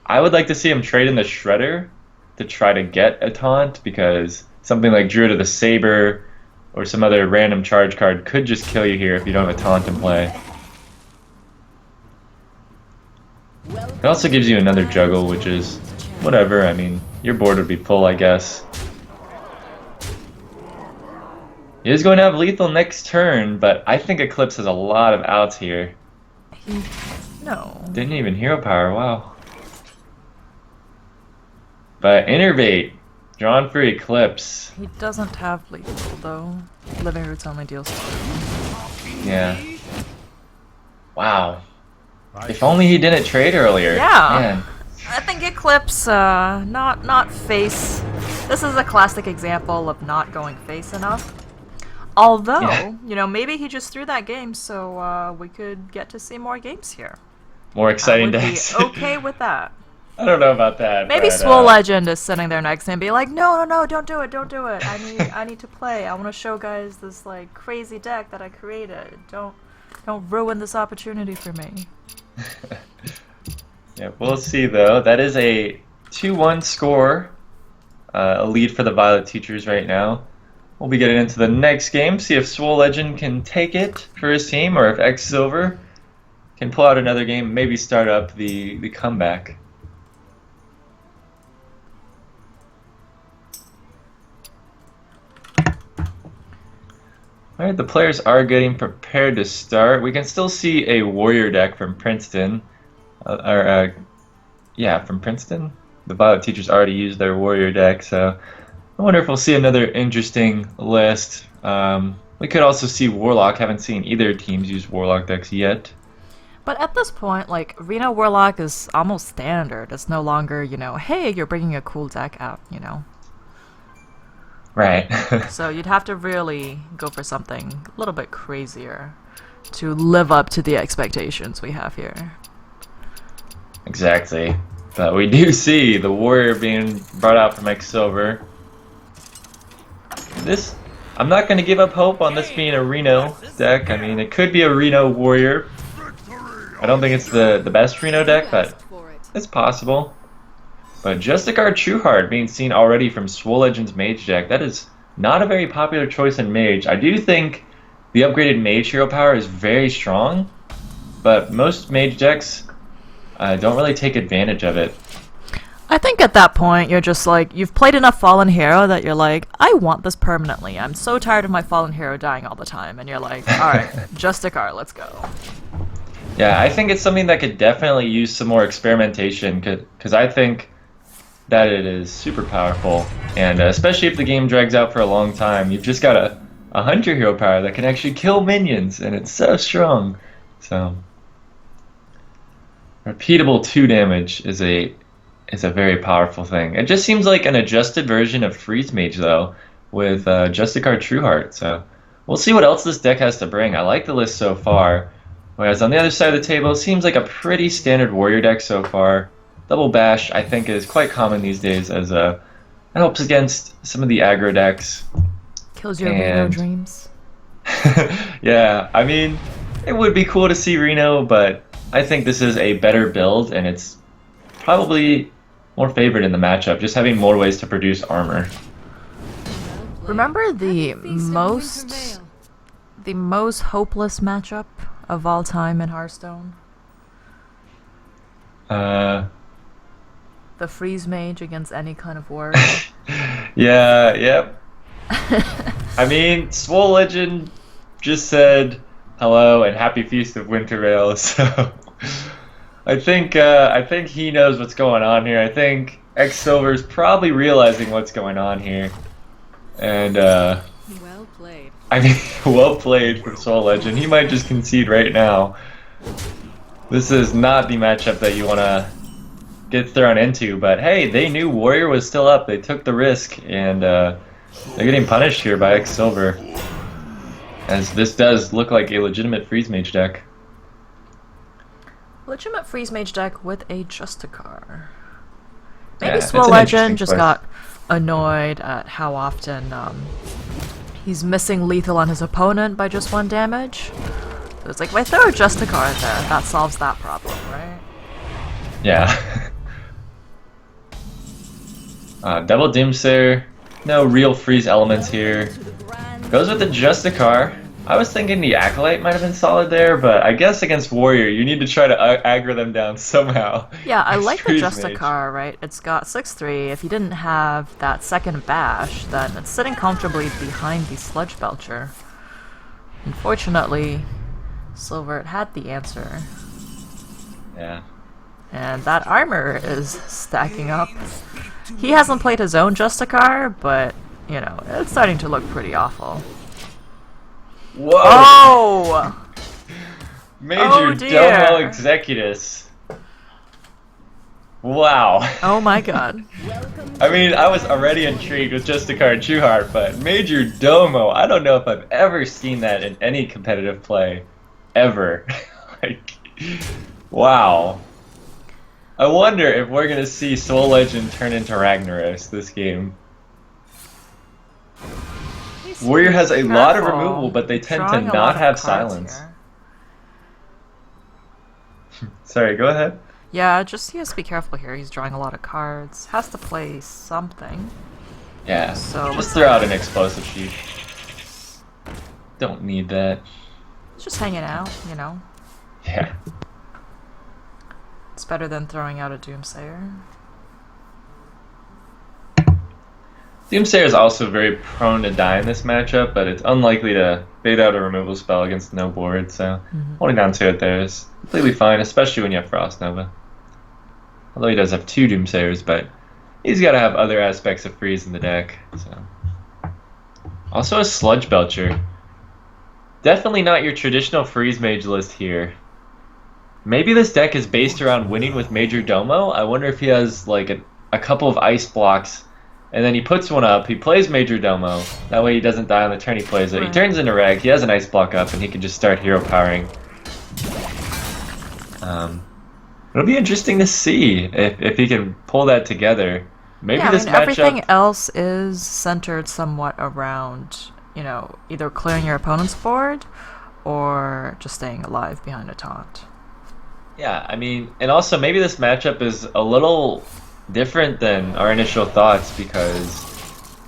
Speaker 1: I would like to see him trade in the Shredder to try to get a taunt because something like Druid of the Saber or some other random charge card could just kill you here if you don't have a taunt in play. It also gives you another juggle, which is whatever. I mean, your board would be full, I guess. He is going to have lethal next turn, but I think Eclipse has a lot of outs here.
Speaker 2: No.
Speaker 1: Didn't even hero power, wow. But Innervate, drawn for Eclipse.
Speaker 2: He doesn't have lethal, though. Living Roots only deals 2.
Speaker 1: Yeah. Wow. If only he didn't trade earlier.
Speaker 2: Yeah.
Speaker 1: Man.
Speaker 2: I think Eclipse, not face. This is a classic example of not going face enough. Although, you know, maybe he just threw that game so we could get to see more games here.
Speaker 1: More exciting
Speaker 2: I would
Speaker 1: decks.
Speaker 2: be okay with that.
Speaker 1: I don't know about that.
Speaker 2: Maybe
Speaker 1: but,
Speaker 2: Swole Legend is sitting there next to him and be like, no, don't do it, don't do it. I need to play. I want to show guys this like crazy deck that I created. Don't ruin this opportunity for me.
Speaker 1: Yeah, we'll see though. That is a 2-1 score. A lead for the Violet Teachers right now. We'll be getting into the next game, see if Swole Legend can take it for his team, or if X Silver can pull out another game, maybe start up the comeback. Alright, the players are getting prepared to start. We can still see a Warrior deck from Princeton. Yeah, from Princeton. The Violet Teachers already used their Warrior deck, so I wonder if we'll see another interesting list. We could also see Warlock. Haven't seen either teams use Warlock decks yet.
Speaker 2: But at this point, like, Arena Warlock is almost standard. It's no longer, you know, hey, you're bringing a cool deck out, you know.
Speaker 1: Right.
Speaker 2: So you'd have to really go for something a little bit crazier to live up to the expectations we have here.
Speaker 1: Exactly. But we do see the Warrior being brought out from X Silver. This, I'm not going to give up hope on this being a Reno deck. I mean, it could be a Reno Warrior. I don't think it's the best Reno deck, but it's possible. But Justicar Trueheart being seen already from Swole Legend's Mage deck. That is not a very popular choice in Mage. I do think the upgraded Mage hero power is very strong, but most Mage decks don't really take advantage of it.
Speaker 2: I think at that point, you're just like, you've played enough Fallen Hero that you're like, I want this permanently. I'm so tired of my Fallen Hero dying all the time. And you're like, alright, Justicar, let's go.
Speaker 1: Yeah, I think it's something that could definitely use some more experimentation, because I think that it is super powerful. And especially if the game drags out for a long time, you've just got a Hunter hero power that can actually kill minions, and it's so strong. So, repeatable 2 damage is a very powerful thing. It just seems like an adjusted version of Freeze Mage, though, with Justicar Trueheart. So, we'll see what else this deck has to bring. I like the list so far. Whereas on the other side of the table, it seems like a pretty standard Warrior deck so far. double bash I think is quite common these days as it helps against some of the aggro decks.
Speaker 2: Kills your Reno
Speaker 1: And
Speaker 2: dreams.
Speaker 1: yeah, I mean, it would be cool to see Reno, but I think this is a better build, and it's probably more favored in the matchup, just having more ways to produce armor.
Speaker 2: Remember the most hopeless matchup of all time in Hearthstone?
Speaker 1: Uh,
Speaker 2: The Freeze Mage against any kind of warrior.
Speaker 1: yeah, yep. I mean, Swole Legend just said hello and happy feast of Winter Veil, so I think he knows what's going on here. I think X Silver's probably realizing what's going on here, and
Speaker 3: Well played.
Speaker 1: I mean, well played from Swole Legend. He might just concede right now. This is not the matchup that you want to get thrown into, but hey, they knew Warrior was still up. They took the risk, and they're getting punished here by X Silver, as this does look like a legitimate Freeze Mage deck.
Speaker 2: Legitimate Freeze Mage deck with a Justicar. Maybe
Speaker 1: Yeah, it's
Speaker 2: Swell
Speaker 1: an
Speaker 2: Legend
Speaker 1: interesting
Speaker 2: just
Speaker 1: choice.
Speaker 2: got annoyed at how often he's missing lethal on his opponent by just 1 damage. So it's like, if I throw a Justicar there, that solves that problem, right?
Speaker 1: Yeah. Double Doomsayer, no real freeze elements here. Goes with the Justicar. I was thinking the Acolyte might have been solid there, but I guess against Warrior, you need to try to aggro them down somehow.
Speaker 2: Yeah, I like the
Speaker 1: Freeze Mage.
Speaker 2: Justicar, right? It's got 6/3. If you didn't have that second bash, then it's sitting comfortably behind the Sludge Belcher. Unfortunately, Silver had the answer.
Speaker 1: Yeah.
Speaker 2: And that armor is stacking up. He hasn't played his own Justicar, but, you know, it's starting to look pretty awful.
Speaker 1: Whoa!
Speaker 2: Oh!
Speaker 1: Major
Speaker 2: Oh, dear.
Speaker 1: Domo Executus. Wow.
Speaker 2: Oh my god.
Speaker 1: I mean, I was already intrigued with Justicar and Trueheart, but Major Domo, I don't know if I've ever seen that in any competitive play. Ever. Like, wow. I wonder if we're gonna see Soul Legend turn into Ragnaros this game. Warrior has a lot of
Speaker 2: Careful.
Speaker 1: removal, but they tend
Speaker 2: Drawing
Speaker 1: to
Speaker 2: a lot
Speaker 1: not
Speaker 2: of
Speaker 1: have
Speaker 2: cards
Speaker 1: silence.
Speaker 2: here.
Speaker 1: Sorry, go ahead.
Speaker 2: Yeah, just he has to be careful here. He's drawing a lot of cards. Has to play something.
Speaker 1: Yeah,
Speaker 2: So
Speaker 1: just
Speaker 2: what's
Speaker 1: throw out an explosive sheet. Don't need that.
Speaker 2: It's just hanging out, you know.
Speaker 1: Yeah.
Speaker 2: It's better than throwing out a Doomsayer.
Speaker 1: Doomsayer is also very prone to die in this matchup, but it's unlikely to bait out a removal spell against no board, so holding on to it there is completely fine, especially when you have Frost Nova. Although he does have 2 Doomsayers, but he's got to have other aspects of freeze in the deck. So, also a Sludge Belcher. Definitely not your traditional freeze mage list here. Maybe this deck is based around winning with Major Domo. I wonder if he has like a couple of ice blocks, and then he puts one up, he plays Major Domo, that way he doesn't die on the turn he plays it. He
Speaker 2: Right.
Speaker 1: turns into Reg, he has an ice block up, and he can just start hero powering. It'll be interesting to see if he can pull that together. Maybe
Speaker 2: Yeah, I
Speaker 1: this
Speaker 2: mean,
Speaker 1: matchup...
Speaker 2: everything else is centered somewhat around, you know, either clearing your opponent's board or just staying alive behind a taunt.
Speaker 1: Yeah, I mean, and also maybe this matchup is a little different than our initial thoughts because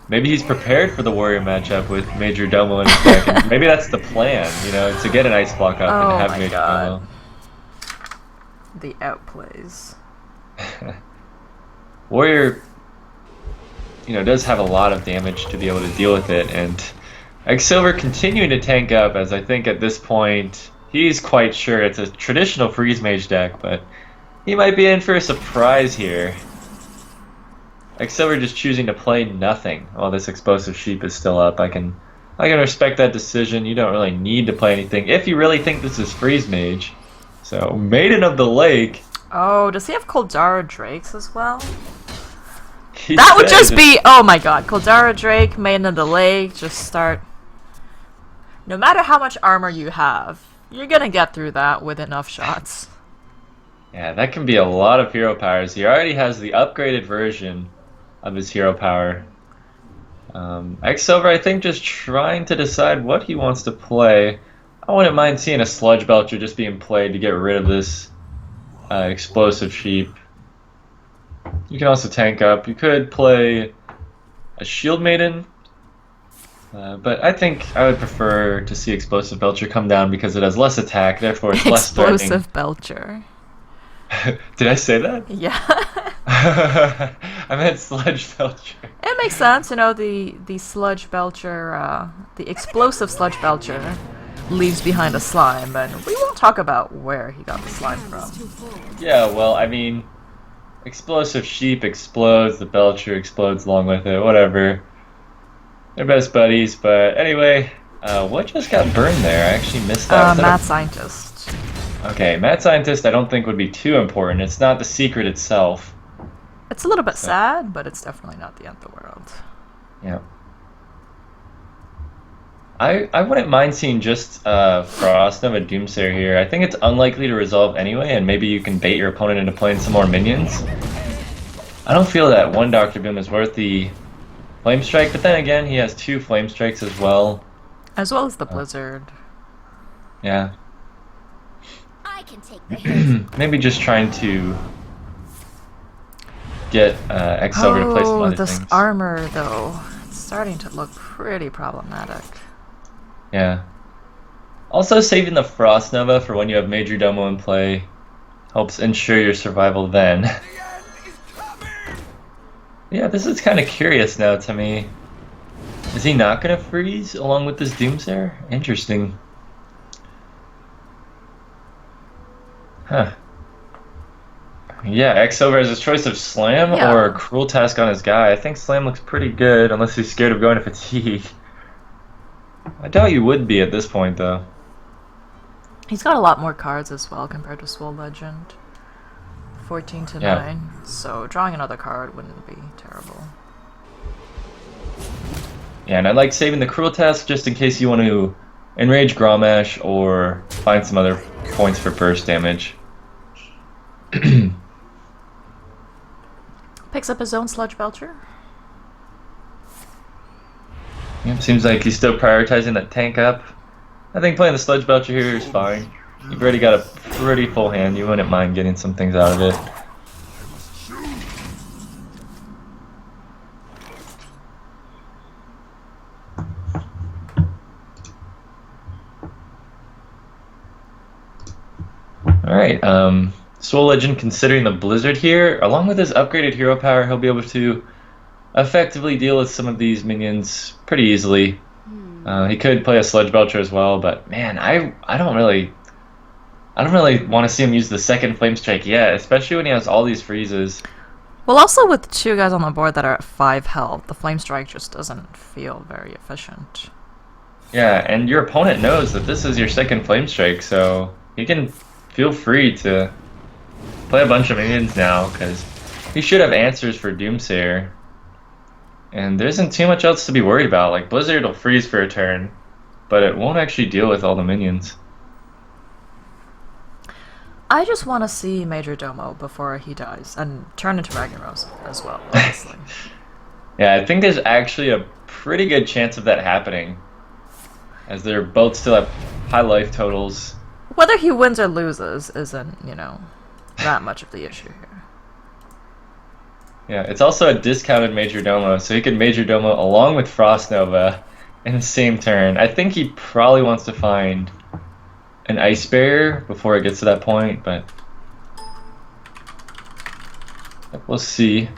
Speaker 1: maybe he's prepared for the Warrior matchup with Major Domo in his deck, and maybe that's the plan, you know, to get an ice block up
Speaker 2: Oh
Speaker 1: and have
Speaker 2: my
Speaker 1: Major
Speaker 2: God.
Speaker 1: Domo.
Speaker 2: The outplays.
Speaker 1: Warrior, you know, does have a lot of damage to be able to deal with it, and Silver continuing to tank up as I think at this point he's quite sure it's a traditional freeze mage deck, but he might be in for a surprise here. Silver just choosing to play nothing while this explosive sheep is still up. I can respect that decision. You don't really need to play anything if you really think this is freeze mage. So Maiden of the Lake.
Speaker 2: Oh, does he have Koldara Drakes as well?
Speaker 1: He
Speaker 2: That would
Speaker 1: says
Speaker 2: just be, oh my god, Koldara Drake, Maiden of the Lake, just start. No matter how much armor you have, you're gonna get through that with enough shots.
Speaker 1: Yeah, that can be a lot of hero powers. He already has the upgraded version of his hero power. X-Silver, I think, just trying to decide what he wants to play. I wouldn't mind seeing a Sludge Belcher just being played to get rid of this explosive sheep. You can also tank up. You could play a Shield Maiden, but I think I would prefer to see Explosive Belcher come down because it has less attack, therefore it's less threatening.
Speaker 2: Explosive Belcher.
Speaker 1: Did I say that?
Speaker 2: Yeah.
Speaker 1: I meant Sludge Belcher.
Speaker 2: It makes sense, you know, the sludge belcher, the explosive sludge belcher leaves behind a slime, and we won't talk about where he got the slime from.
Speaker 1: Yeah, well, I mean, explosive sheep explodes, the belcher explodes along with it, whatever. They're best buddies, but anyway, what just got burned there? I actually missed that. Was that
Speaker 2: Mad Scientist.
Speaker 1: Okay, Mad Scientist I don't think would be too important. It's not the secret itself.
Speaker 2: It's a little bit sad, but it's definitely not the end of the world.
Speaker 1: Yeah. I wouldn't mind seeing just Frost of a Doomsayer here. I think it's unlikely to resolve anyway, and maybe you can bait your opponent into playing some more minions. I don't feel that one Dr. Boom is worth the Flame Strike, but then again, he has 2 Flame Strikes as well.
Speaker 2: As well as the Blizzard.
Speaker 1: Yeah.
Speaker 4: I can take the hit.
Speaker 1: Maybe just trying to get X-Silver to play some other
Speaker 2: this
Speaker 1: things.
Speaker 2: armor, though, it's starting to look pretty problematic.
Speaker 1: Yeah. Also, saving the Frost Nova for when you have Major Domo in play helps ensure your survival then. Yeah, this is kind of curious now to me. Is he not going to freeze along with this Doomsayer? Interesting. Huh. Yeah, X-Silver has his choice of Slam or Cruel Task on his guy. I think Slam looks pretty good, unless he's scared of going to Fatigue. I doubt you would be at this point, though.
Speaker 2: He's got a lot more cards as well compared to Swole Legend. 14 to 9, so drawing another card wouldn't be terrible.
Speaker 1: Yeah, and I like saving the Cruel Task just in case you want to enrage Grommash or find some other points for burst damage.
Speaker 2: Picks up his own Sludge Belcher.
Speaker 1: Yep, seems like he's still prioritizing that tank up. I think playing the Sludge Belcher here is fine. You've already got a pretty full hand. You wouldn't mind getting some things out of it. Alright, Soul Legend considering the Blizzard here. Along with his upgraded hero power, he'll be able to effectively deal with some of these minions pretty easily. He could play a Sludge Belcher as well, but man, I don't really want to see him use the second Flame Strike yet, especially when he has all these freezes.
Speaker 2: Well, also with 2 guys on the board that are at 5 health, the Flame Strike just doesn't feel very efficient.
Speaker 1: Yeah, and your opponent knows that this is your second Flame Strike, so he can feel free to play a bunch of minions now, because he should have answers for Doomsayer. And there isn't too much else to be worried about. Like, Blizzard will freeze for a turn, but it won't actually deal with all the minions.
Speaker 2: I just want to see Major Domo before he dies, and turn into Ragnaros as well, honestly.
Speaker 1: Yeah, I think there's actually a pretty good chance of that happening, as they're both still at high life totals.
Speaker 2: Whether he wins or loses isn't, you know, that much of the issue here.
Speaker 1: Yeah, it's also a discounted Major Domo, so he can Major Domo along with Frost Nova in the same turn. I think he probably wants to find an Ice Barrier before it gets to that point, but we'll see.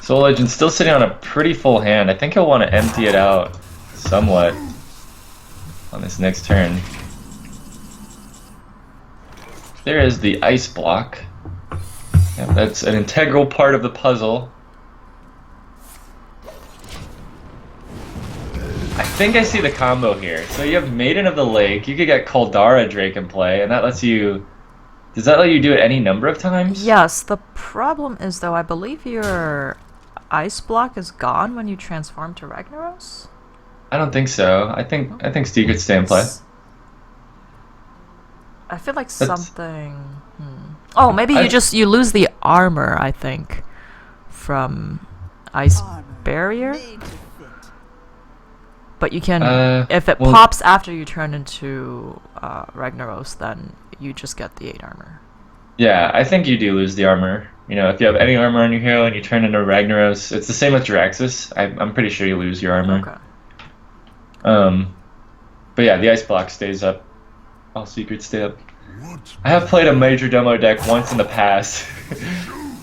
Speaker 1: Soul Legend's still sitting on a pretty full hand. I think he'll want to empty it out somewhat on this next turn. There is the Ice Block. Yep, that's an integral part of the puzzle. I think I see the combo here. So you have Maiden of the Lake, you could get Caldara Drake in play, and that lets you... Does that let you do it any number of times?
Speaker 2: Yes, the problem is, though, I believe your Ice Block is gone when you transform to Ragnaros?
Speaker 1: I don't think so. I think Steve could stay in play.
Speaker 2: I feel like
Speaker 1: That's
Speaker 2: something. Oh, maybe
Speaker 1: I
Speaker 2: you lose the armor. I think from ice barrier, but you can if it
Speaker 1: well,
Speaker 2: pops after you turn into Ragnaros, then you just get the 8 armor.
Speaker 1: yeah, I think you do lose the armor. You know, if you have any armor on your hero and you turn into Ragnaros, it's the same with Jiraxis. I'm pretty sure you lose your armor.
Speaker 2: Okay.
Speaker 1: Um, but yeah, the ice block stays up. All secrets stay up. I have played a major demo deck once in the past.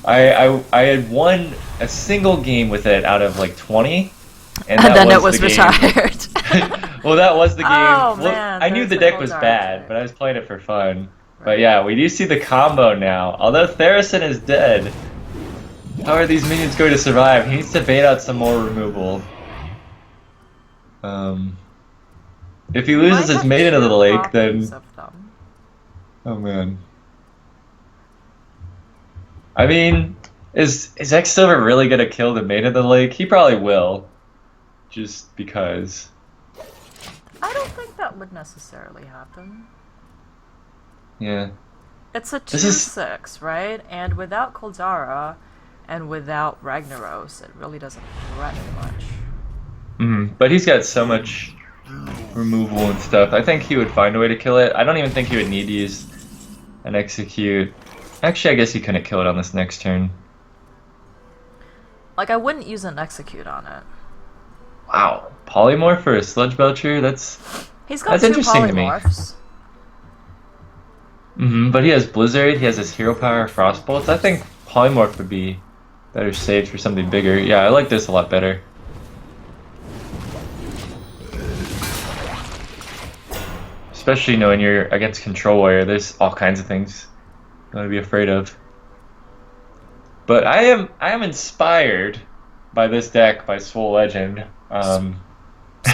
Speaker 1: I had won a single game with it out of like 20, and
Speaker 2: And
Speaker 1: that
Speaker 2: then it
Speaker 1: was
Speaker 2: was
Speaker 1: the game.
Speaker 2: retired.
Speaker 1: Well, that was the game.
Speaker 2: Oh,
Speaker 1: Well,
Speaker 2: man,
Speaker 1: I knew
Speaker 2: there's
Speaker 1: the
Speaker 2: the
Speaker 1: deck was
Speaker 2: Goldar
Speaker 1: bad,
Speaker 2: trick.
Speaker 1: but I was playing it for fun. But
Speaker 2: Right.
Speaker 1: yeah, we do see the combo now. Although Theracin is dead, how are these minions going to survive? He needs to bait out some more removal. Um, if he loses
Speaker 2: Might
Speaker 1: his
Speaker 2: have
Speaker 1: maiden of the
Speaker 2: 2
Speaker 1: lake,
Speaker 2: copies
Speaker 1: then
Speaker 2: of them.
Speaker 1: oh man. I mean, is X-Silver really gonna kill the maiden of the lake? He probably will, just because.
Speaker 2: I don't think that would necessarily happen.
Speaker 1: Yeah.
Speaker 2: It's a
Speaker 1: This is
Speaker 2: 2/6, right? And without Koldara and without Ragnaros, it really doesn't threaten much.
Speaker 1: But he's got so much removal and stuff. I think he would find a way to kill it. I don't even think he would need to use an execute. Actually, I guess he couldn't kill it on this next turn.
Speaker 2: Like, I wouldn't use an execute on it.
Speaker 1: Wow, polymorph for a sludge belcher? That's
Speaker 2: He's got 2
Speaker 1: interesting to me.
Speaker 2: polymorphs.
Speaker 1: But he has Blizzard. He has his hero power, Frostbolts. I think polymorph would be better saved for something bigger. Yeah, I like this a lot better. Especially knowing you're against Control Warrior, there's all kinds of things you want to be afraid of. But I am inspired by this deck by Swole Legend.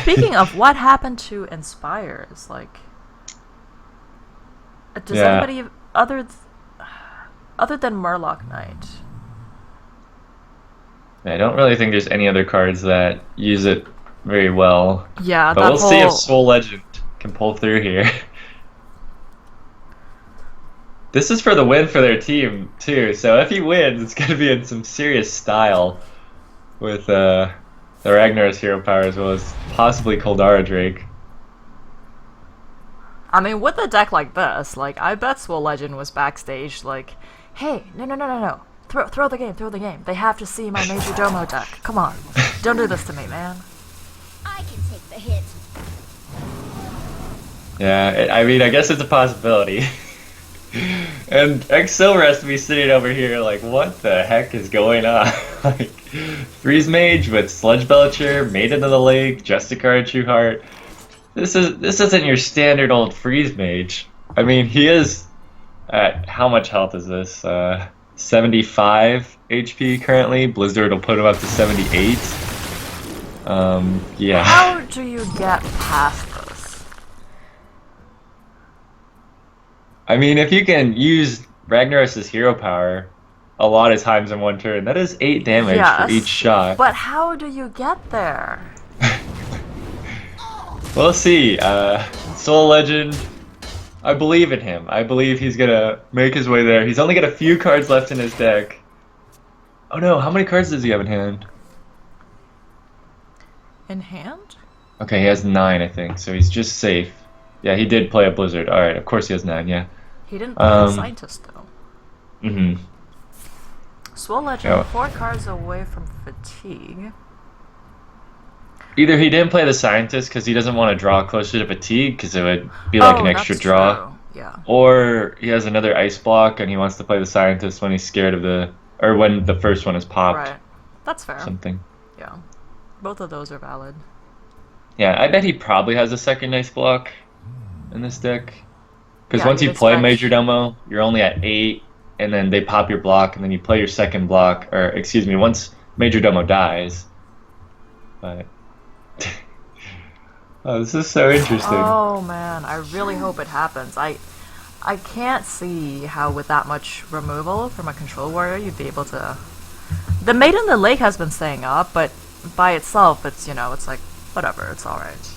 Speaker 2: Speaking of, what happened to Inspires? Like, does
Speaker 1: Yeah.
Speaker 2: anybody other than Murloc Knight?
Speaker 1: I don't really think there's any other cards that use it very well.
Speaker 2: Yeah,
Speaker 1: But
Speaker 2: that
Speaker 1: we'll see if
Speaker 2: whole
Speaker 1: Swole Legend can pull through here. This is for the win for their team too, so if he wins, it's gonna be in some serious style with the Ragnar's hero power as well as possibly Koldara Drake.
Speaker 2: I mean, with a deck like this, like, I bet Swole Legend was backstage, like, hey, no. Throw the game. They have to see my Major Domo deck. Come on. Don't do this to me, man.
Speaker 4: I can take the hit.
Speaker 1: Yeah, I mean, I guess it's a possibility. And X Silver has to be sitting over here like, what the heck is going on? Like, Freeze Mage with Sludge Belcher, Maiden of the Lake, Justicar, True Heart. This isn't your standard old Freeze Mage. I mean, he is at how much health is this? 75 HP currently. Blizzard will put him up to 78. Yeah.
Speaker 2: How do you get past this?
Speaker 1: I mean, if you can use Ragnaros's hero power a lot of times in one turn, that is 8 damage for each shot.
Speaker 2: But how do you get there?
Speaker 1: We'll see. Soul Legend, I believe in him. I believe he's gonna make his way there. He's only got a few cards left in his deck. Oh no, how many cards does he have in hand?
Speaker 2: In hand?
Speaker 1: Okay, he has 9, I think, so he's just safe. Yeah, he did play a Blizzard. Alright, of course he has 9, yeah.
Speaker 2: He didn't play the Scientist, though. Swole Legend,
Speaker 1: Yeah.
Speaker 2: 4 cards away from Fatigue.
Speaker 1: Either he didn't play the Scientist because he doesn't want to draw closer to Fatigue because it would be like an extra
Speaker 2: that's
Speaker 1: draw.
Speaker 2: true. Yeah.
Speaker 1: Or he has another ice block and he wants to play the Scientist when he's scared of or when the first one is popped.
Speaker 2: Right. That's fair.
Speaker 1: Something.
Speaker 2: Yeah. Both of those are valid.
Speaker 1: Yeah, I bet he probably has a second ice block in this deck. Because
Speaker 2: Yeah,
Speaker 1: once
Speaker 2: you'd
Speaker 1: you play
Speaker 2: expect-
Speaker 1: Major Domo, you're only at 8, and then they pop your block, and then you play your second block, or excuse me, once Major Domo dies. But oh, this is so interesting.
Speaker 2: Oh man, I really hope it happens. I can't see how with that much removal from a control warrior you'd be able to. The Maiden in the Lake has been staying up, but by itself, it's it's like whatever, it's all right.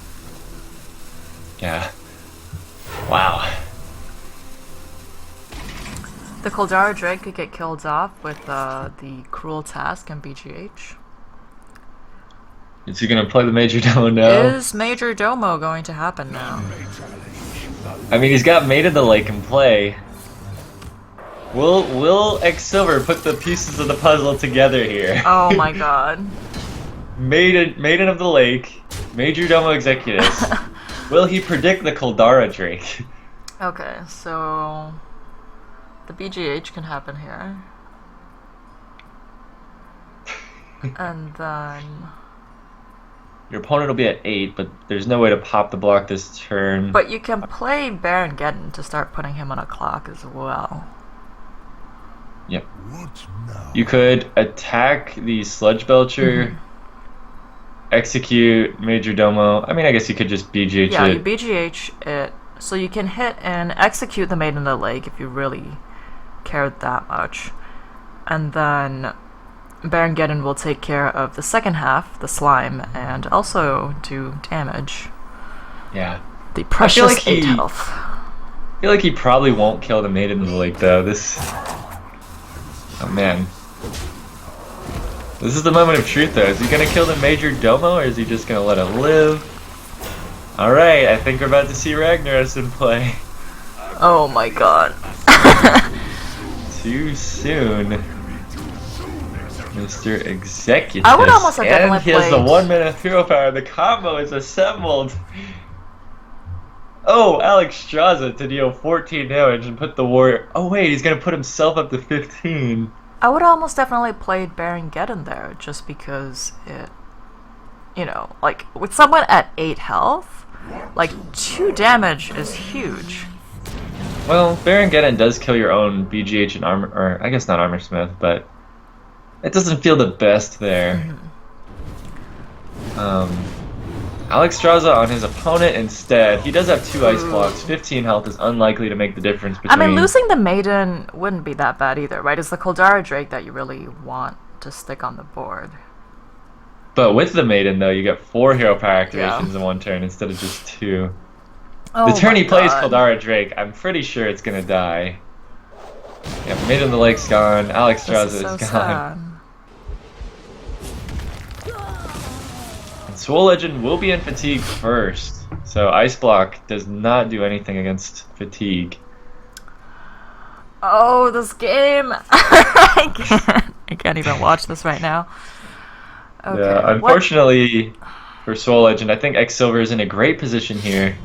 Speaker 1: Yeah. Wow.
Speaker 2: The Koldara Drake could get killed off with the Cruel Task and BGH.
Speaker 1: Is he gonna play the Major Domo now?
Speaker 2: Is Major Domo going to happen now?
Speaker 1: I mean, he's got Maid of the Lake in play. Will X Silver put the pieces of the puzzle together here?
Speaker 2: Oh my god.
Speaker 1: Maiden of the Lake, Major Domo Executus. Will he predict the Koldara Drake?
Speaker 2: Okay, so the BGH can happen here. And then
Speaker 1: Your opponent will be at 8, but there's no way to pop the block this turn.
Speaker 2: but you can play Baron Geddon to start putting him on a clock as well.
Speaker 1: Yep. You could attack the Sludge Belcher, execute Major Domo. I mean, I guess you could just BGH
Speaker 2: Yeah, you
Speaker 1: it.
Speaker 2: BGH it, so you can hit and execute the Maiden of the Lake if you really cared that much. And then Baron Geddon will take care of the second half, the slime, and also do damage.
Speaker 1: Yeah.
Speaker 2: The precious
Speaker 1: like
Speaker 2: 8
Speaker 1: he-
Speaker 2: health.
Speaker 1: I feel like he probably won't kill the Maiden of the Lake, though. Oh, man. This is the moment of truth, though. Is he gonna kill the Major Domo, or is he just gonna let it live? Alright, I think we're about to see Ragnaros in play.
Speaker 2: Oh my god.
Speaker 1: Too soon. Mr. Executive.
Speaker 2: I would almost have
Speaker 1: and
Speaker 2: definitely
Speaker 1: he has the
Speaker 2: played-
Speaker 1: 1 minute hero power. The combo is assembled. Oh, Alex Straza to deal 14 damage and put the warrior. Oh wait, he's gonna put himself up to 15.
Speaker 2: I would almost definitely played Baron Geddon there, just because it, you know, like, with someone at 8 health, like, 2 damage is huge.
Speaker 1: Well, Baron Geddon does kill your own BGH and armor, or I guess not armor smith, but it doesn't feel the best there. Alex Straza on his opponent instead. He does have 2 ice blocks. 15 health is unlikely to make the difference
Speaker 2: I
Speaker 1: between.
Speaker 2: mean, losing the Maiden wouldn't be that bad either, right? It's the Koldara Drake that you really want to stick on the board.
Speaker 1: But with the Maiden, though, you get 4 hero power activations
Speaker 2: Yeah.
Speaker 1: in one turn instead of just 2.
Speaker 2: Oh
Speaker 1: The turn
Speaker 2: my
Speaker 1: he plays
Speaker 2: God.
Speaker 1: Koldara Drake, I'm pretty sure it's gonna die. Yeah, Maiden of the Lake's gone. Alex
Speaker 2: This
Speaker 1: Straza
Speaker 2: is
Speaker 1: is
Speaker 2: so
Speaker 1: gone.
Speaker 2: sad.
Speaker 1: And Swole Legend will be in Fatigue first. So Ice Block does not do anything against Fatigue.
Speaker 2: Oh, this game! I can't even watch this right now. Okay.
Speaker 1: Yeah,
Speaker 2: what-
Speaker 1: unfortunately for Swole Legend, I think X Silver is in a great position here.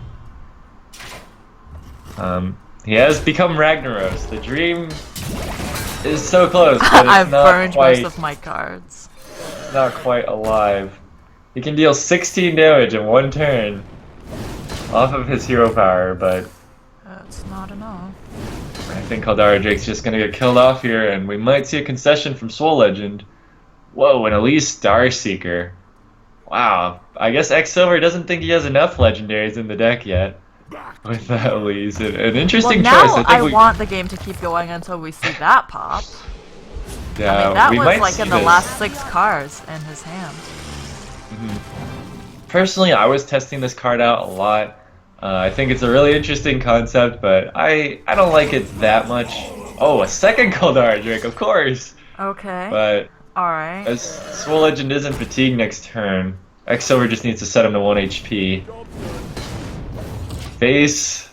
Speaker 1: He has become Ragnaros. The dream is so close, but it's
Speaker 2: I've
Speaker 1: not
Speaker 2: burned
Speaker 1: quite,
Speaker 2: most of my cards.
Speaker 1: not quite alive. He can deal 16 damage in 1 turn off of his hero power, but
Speaker 2: That's not enough.
Speaker 1: I think Koldara Drake's just gonna get killed off here, and we might see a concession from Swole Legend. Whoa, an Elise Starseeker. Wow, I guess X Silver doesn't think he has enough legendaries in the deck yet. With that Elise, an
Speaker 2: Well,
Speaker 1: interesting
Speaker 2: now
Speaker 1: choice.
Speaker 2: I want the game to keep going until we see that pop.
Speaker 1: Yeah,
Speaker 2: I mean, that
Speaker 1: we
Speaker 2: was
Speaker 1: might
Speaker 2: like
Speaker 1: see
Speaker 2: in the
Speaker 1: this.
Speaker 2: last 6 cards in his hand.
Speaker 1: Personally, I was testing this card out a lot. I think it's a really interesting concept, but I don't like it that much. Oh, a second Koldara Drake, of course.
Speaker 2: Okay.
Speaker 1: But
Speaker 2: Alright.
Speaker 1: as Swole Legend is in Fatigue next turn, X Silver just needs to set him to 1 HP. Face.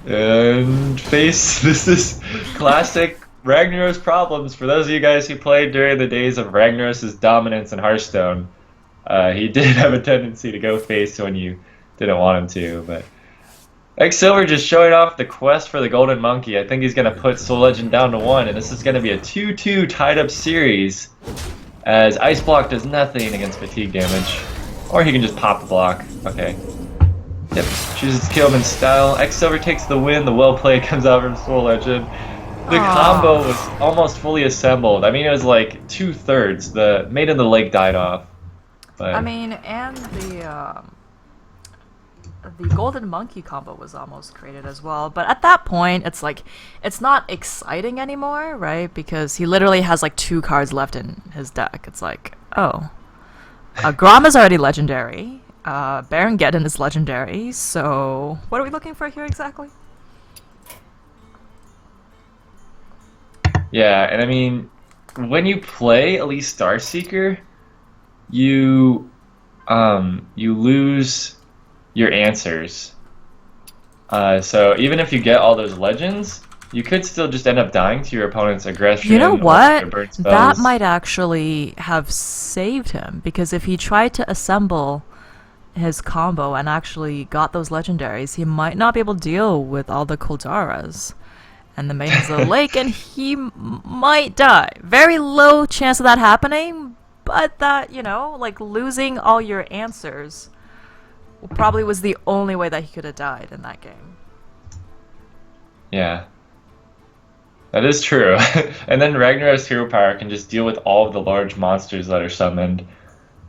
Speaker 1: And face. This is classic Ragnaros problems. For those of you guys who played during the days of Ragnaros' dominance in Hearthstone, he did have a tendency to go face when you didn't want him to. But X Silver just showing off the quest for the Golden Monkey. I think he's going to put Soul Legend down to 1, and this is going to be a 2-2 tied up series, as Ice Block does nothing against fatigue damage. Or he can just pop the block. Okay. Yep, chooses to kill him in style. X Silver takes the win. The well play comes out from Soul Legend. The combo was almost fully assembled. I mean, it was like 2/3. The Maid in the Lake died off. But
Speaker 2: I mean, and the Golden Monkey combo was almost created as well. But at that point, it's like, it's not exciting anymore, right? Because he literally has like 2 cards left in his deck. It's like, oh. Grom is already legendary. Baron Geddon is legendary. So, what are we looking for here exactly?
Speaker 1: Yeah, and I mean, when you play Elite Starseeker, you you lose your answers. So even if you get all those legends, you could still just end up dying to your opponent's
Speaker 2: You know
Speaker 1: aggression or
Speaker 2: what?
Speaker 1: their burn
Speaker 2: That
Speaker 1: spells.
Speaker 2: might actually have saved him because if he tried to assemble his combo and actually got those legendaries, he might not be able to deal with all the Kuldaras and the Maidens of the Lake, and he might die. Very low chance of that happening, but that, like losing all your answers probably was the only way that he could have died in that game.
Speaker 1: Yeah, that is true. And then Ragnar's hero power can just deal with all of the large monsters that are summoned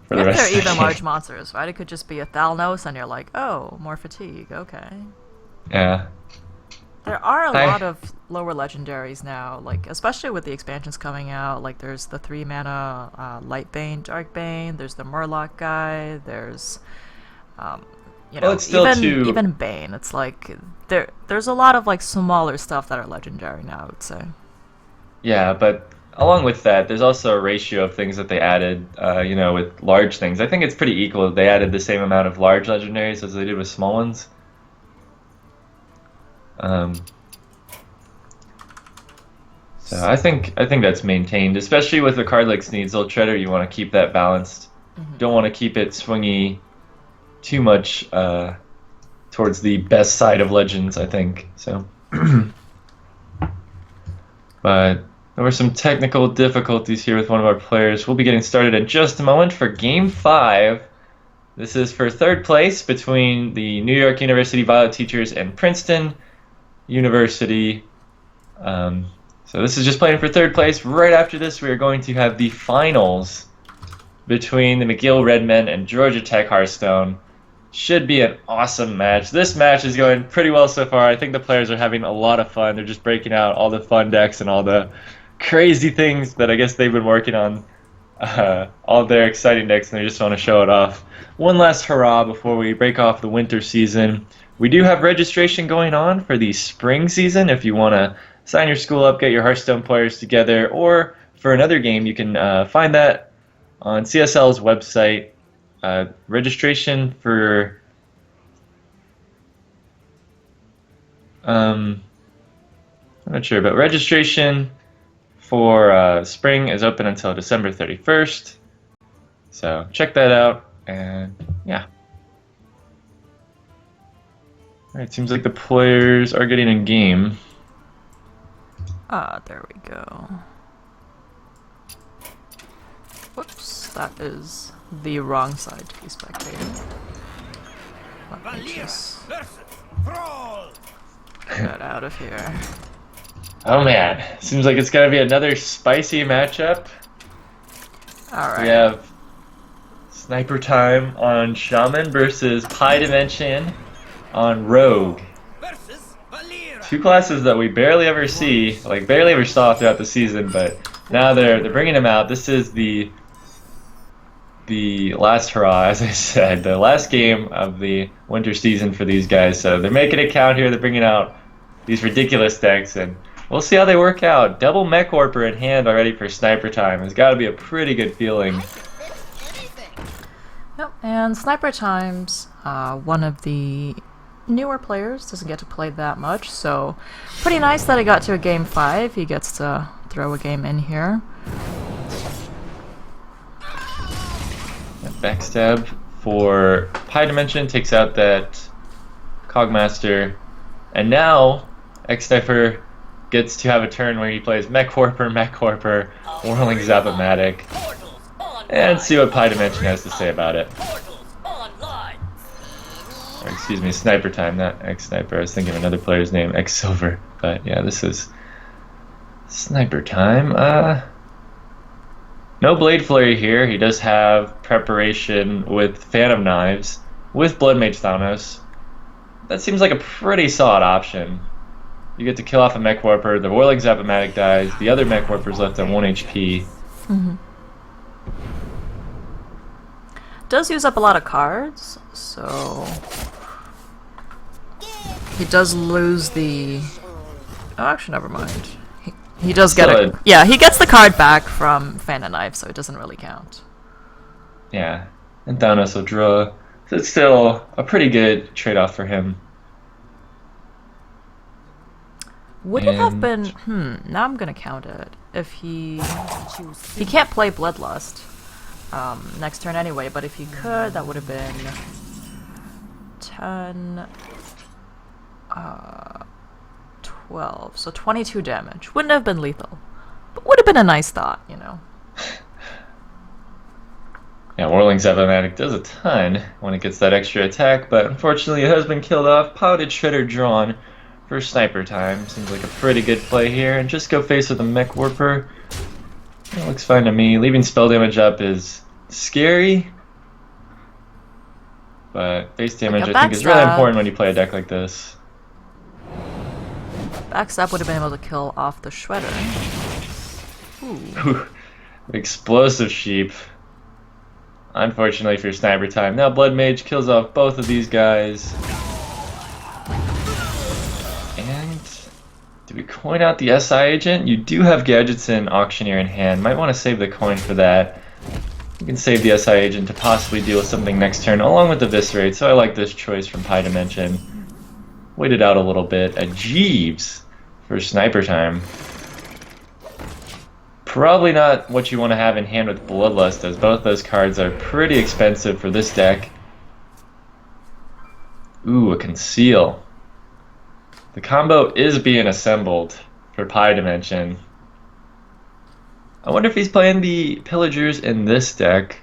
Speaker 1: for the
Speaker 2: If they're
Speaker 1: rest of the
Speaker 2: even
Speaker 1: game.
Speaker 2: large monsters, right? It could just be a Thalnos, and you're like, oh, more fatigue, okay.
Speaker 1: Yeah.
Speaker 2: There are a
Speaker 1: Hi.
Speaker 2: lot of lower legendaries now, like especially with the expansions coming out. Like there's the 3 mana Lightbane, Darkbane. There's the Murloc guy. There's,
Speaker 1: Well, it's still too.
Speaker 2: even Bane. It's like there's a lot of like smaller stuff that are legendary now, I would say.
Speaker 1: Yeah, but along with that, there's also a ratio of things that they added, with large things. I think it's pretty equal. They added the same amount of large legendaries as they did with small ones. Um, so I think that's maintained, especially with a card like Sneasel Treader. You want to keep that balanced. Don't want to keep it swingy too much towards the best side of Legends, I think. So, but there were some technical difficulties here with one of our players. We'll be getting started in just a moment for Game 5. This is for third place between the New York University Violet Teachers and Princeton University. So this is just playing for third place. Right after this, we are going to have the finals between the McGill Redmen and Georgia Tech Hearthstone. Should be an awesome match. This match is going pretty well so far. I think the players are having a lot of fun. They're just breaking out all the fun decks and all the crazy things that I guess they've been working on. All their exciting decks, and they just want to show it off. One last hurrah before we break off the winter season. We do have registration going on for the spring season. If you want to sign your school up, get your Hearthstone players together, or for another game, you can find that on CSL's website. Registration for I'm not sure, but registration for spring is open until December 31st. So check that out, and yeah. Alright, seems like the players are getting in game.
Speaker 2: Ah, there we go. Whoops, that is the wrong side to be spectating. Let me just get out of here.
Speaker 1: Oh man, seems like it's gonna be another spicy matchup.
Speaker 2: Alright.
Speaker 1: We have Sniper Time on Shaman versus Pi Dimension on Rogue. Two classes that we barely ever see, like barely ever saw throughout the season, but now they're bringing them out. This is the last hurrah, as I said, the last game of the winter season for these guys. So they're making it count here. They're bringing out these ridiculous decks, and we'll see how they work out. Double Mech Warper in hand already for Sniper Time. It's got to be a pretty good feeling.
Speaker 2: Yep, and Sniper Times, one of the newer players, doesn't get to play that much, so pretty nice that he got to a game 5. He gets to throw a game in here.
Speaker 1: Backstab for Pi Dimension takes out that Cogmaster, and now X-Sniper gets to have a turn where he plays Mech Warper, Whirling Zap-O-Matic, and see what Pi Dimension has to say about it. Or, excuse me, Sniper Time, not X-Sniper. I was thinking of another player's name, X-Silver. But yeah, this is Sniper Time. No Blade Flurry here. He does have preparation with Phantom Knives, with Blood Mage Thanos. That seems like a pretty solid option. You get to kill off a Mech Warper, the Whirling Zap-O-Matic dies, the other Mech Warper's left on 1 HP.
Speaker 2: Does use up a lot of cards, so he does lose the... Oh, actually, never mind. He does get
Speaker 1: Still
Speaker 2: it. Yeah, he gets the card back from Fan and Knife, so it doesn't really count.
Speaker 1: Yeah, and Thanos will draw. So it's still a pretty good trade-off for him.
Speaker 2: Would it have
Speaker 1: And
Speaker 2: been? Now I'm gonna count it. If he can't play Bloodlust next turn anyway, but if he could, that would have been 10, 12, so 22 damage. Wouldn't have been lethal, but would have been a nice thought, you know.
Speaker 1: yeah, Whirling's Automatic does a ton when it gets that extra attack, but unfortunately it has been killed off. Piloted Shredder drawn for sniper time. Seems like a pretty good play here. And just go face with a Mech Warper. That looks fine to me. Leaving spell damage up is scary, but face damage I think is really important when you play a deck like this.
Speaker 2: Backstab would have been able to kill off the Shredder. Ooh.
Speaker 1: Explosive Sheep. Unfortunately for sniper time. Now Blood Mage kills off both of these guys. And do we coin out the SI agent? You do have Gadgets and Auctioneer in hand. Might want to save the coin for that. You can save the SI agent to possibly deal with something next turn along with the Eviscerate, so I like this choice from Pie Dimension. Waited out a little bit. A Jeeves for sniper time. Probably not what you want to have in hand with Bloodlust, as both those cards are pretty expensive for this deck. Ooh, a Conceal. The combo is being assembled for Pie Dimension. I wonder if he's playing the Pillagers in this deck.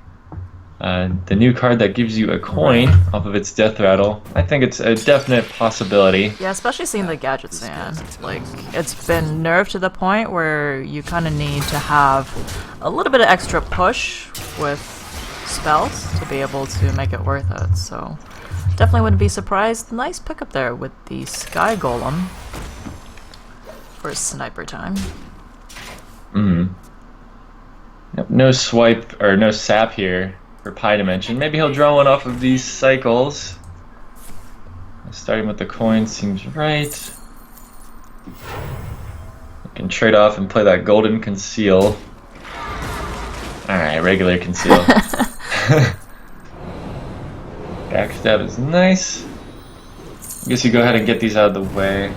Speaker 1: The new card that gives you a coin off of its Death Rattle. I think it's a definite possibility.
Speaker 2: Yeah, especially seeing the Gadgets in. Like, it's been nerfed to the point where you kind of need to have a little bit of extra push with spells to be able to make it worth it. So, definitely wouldn't be surprised. Nice pickup there with the Sky Golem for sniper time.
Speaker 1: Yep, no swipe or no sap here for Pie Dimension. Maybe he'll draw one off of these cycles. Starting with the coin seems right. You can trade off and play that Golden Conceal. Alright, regular Conceal. Backstab is nice. I guess you go ahead and get these out of the way.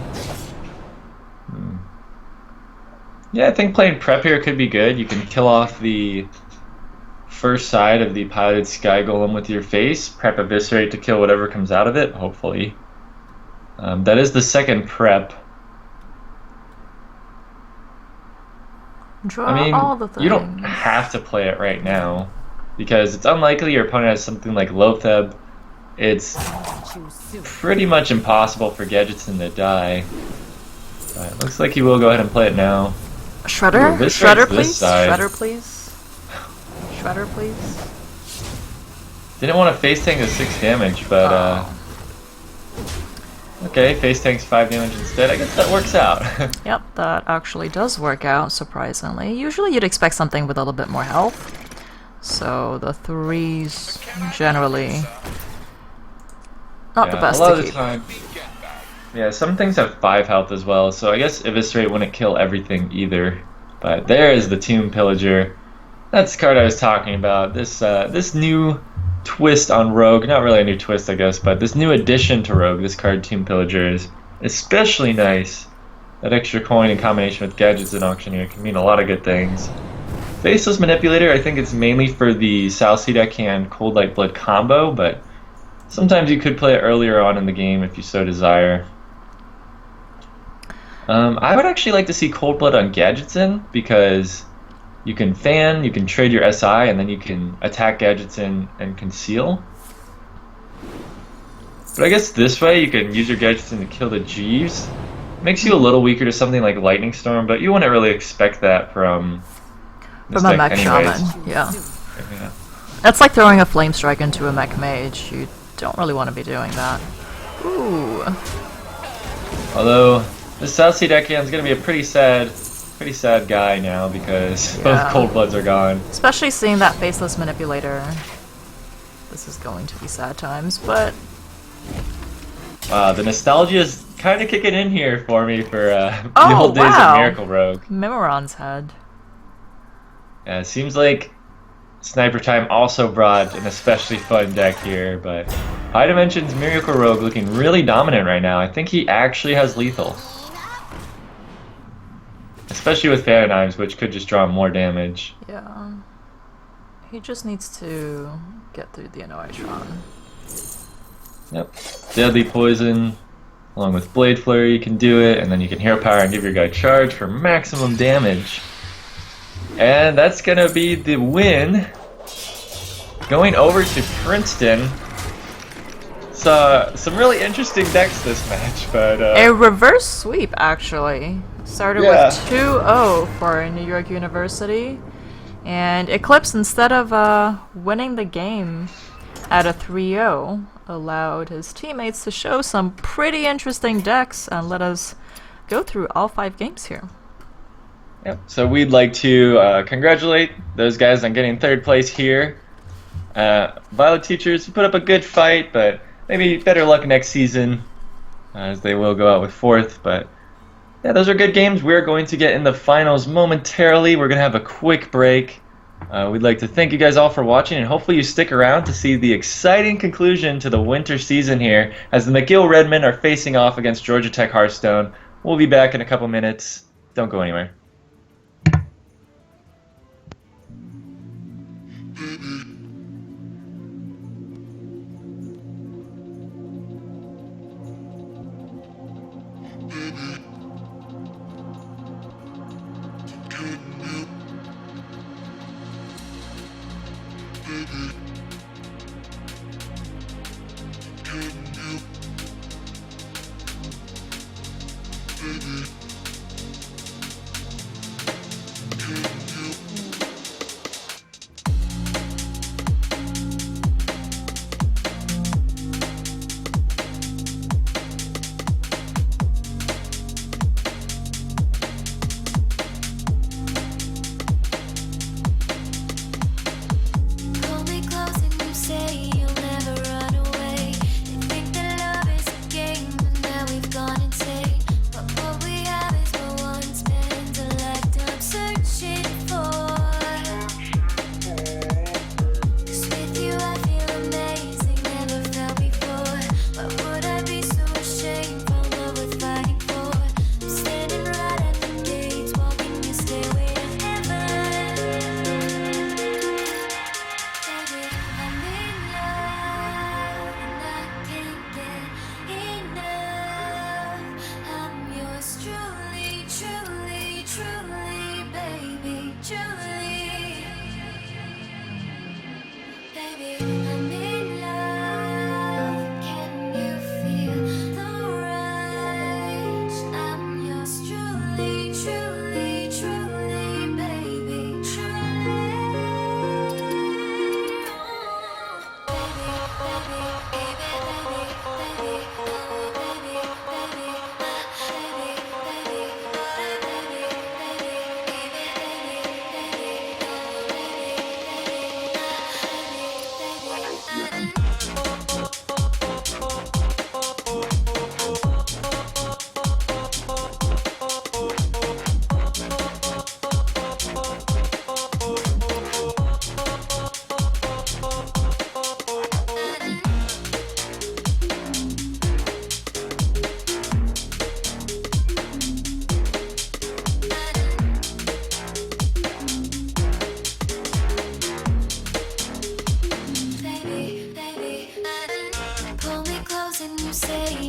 Speaker 1: Yeah, I think playing Prep here could be good. You can kill off the first side of the piloted Sky Golem with your face. Prep Eviscerate to kill whatever comes out of it, hopefully. That is the second prep.
Speaker 2: Draw
Speaker 1: I mean,
Speaker 2: all the things.
Speaker 1: you don't have to play it right now, because it's unlikely your opponent has something like Lotheb. It's pretty much impossible for Gadgetzin to die. But it looks like he will go ahead and play it now.
Speaker 2: Shredder?
Speaker 1: Ooh,
Speaker 2: Shredder, please?
Speaker 1: side.
Speaker 2: Shredder, please? Shredder, please?
Speaker 1: Didn't want to face tank the 6 damage, but okay, face tanks 5 damage instead. I guess that works out.
Speaker 2: Yep, that actually does work out, surprisingly. Usually you'd expect something with a little bit more health. So the 3s generally not the best
Speaker 1: a lot
Speaker 2: to
Speaker 1: of
Speaker 2: keep.
Speaker 1: the time. Yeah, some things have 5 health as well, so I guess Eviscerate wouldn't kill everything either. But there is the Tomb Pillager. That's the card I was talking about. This new twist on Rogue, not really a new twist I guess, but this new addition to Rogue, this card Tomb Pillager, is especially nice. That extra coin in combination with Gadgets and Auctioneer can mean a lot of good things. Faceless Manipulator, I think it's mainly for the South Sea deck and Cold Light Blood combo, but sometimes you could play it earlier on in the game if you so desire. I would actually like to see Cold Blood on Gadgetzin, because you can fan, you can trade your SI, and then you can attack Gadgetzin and Conceal. But I guess this way you can use your Gadgetzin to kill the Jeeves. Makes you a little weaker to something like Lightning Storm, but you wouldn't really expect that from this
Speaker 2: From a
Speaker 1: deck
Speaker 2: Mech
Speaker 1: anyways.
Speaker 2: Shaman, yeah.
Speaker 1: Yeah.
Speaker 2: That's like throwing a Flame Strike into a Mech Mage. You don't really want to be doing that. Ooh.
Speaker 1: Although this South Sea deckhand's gonna be a pretty sad guy now, because both Cold Bloods are gone.
Speaker 2: Especially seeing that Faceless Manipulator. This is going to be sad times, but
Speaker 1: The nostalgia is kind of kicking in here for me for the
Speaker 2: Oh,
Speaker 1: old days
Speaker 2: wow.
Speaker 1: of Miracle Rogue.
Speaker 2: Memoron's head.
Speaker 1: Yeah, it seems like Sniper Time also brought an especially fun deck here, but High Dimension's Miracle Rogue looking really dominant right now. I think he actually has lethal. Especially with Fan Knives, which could just draw more damage.
Speaker 2: Yeah. He just needs to get through the Annoytron.
Speaker 1: Yep. Deadly Poison, along with Blade Flurry, you can do it, and then you can Hero Power and give your guy charge for maximum damage. And that's gonna be the win. Going over to Princeton. So, some really interesting decks this match, but
Speaker 2: A reverse sweep, actually. Started
Speaker 1: Yeah.
Speaker 2: with 2-0 for New York University. And Eclipse, instead of winning the game at a 3-0, allowed his teammates to show some pretty interesting decks and let us go through all 5 games here.
Speaker 1: yep. So we'd like to congratulate those guys on getting 3rd place here. Violet Teachers put up a good fight, but maybe better luck next season, as they will go out with 4th. But yeah, those are good games. We're going to get in the finals momentarily. We're going to have a quick break. We'd like to thank you guys all for watching, and hopefully you stick around to see the exciting conclusion to the winter season here, as the McGill Redmen are facing off against Georgia Tech Hearthstone. We'll be back in a couple minutes. Don't go anywhere.
Speaker 4: Pull me close and you say you'll never run away. You think that love is a game, but now we've gone insane. But what we have is what one spends a lifetime searching for. 'Cause with you I feel amazing, never felt before. Why would I be so ashamed for love worth fighting for? I'm standing right at the gates, walking your stairway to heaven. Baby, I'm in love and I can't get enough. I'm yours truly, truly, truly, baby, truly. Baby, I'm in love. Can you feel the rush? I'm yours truly, truly, truly, baby, truly. Baby, baby, pull me close and you say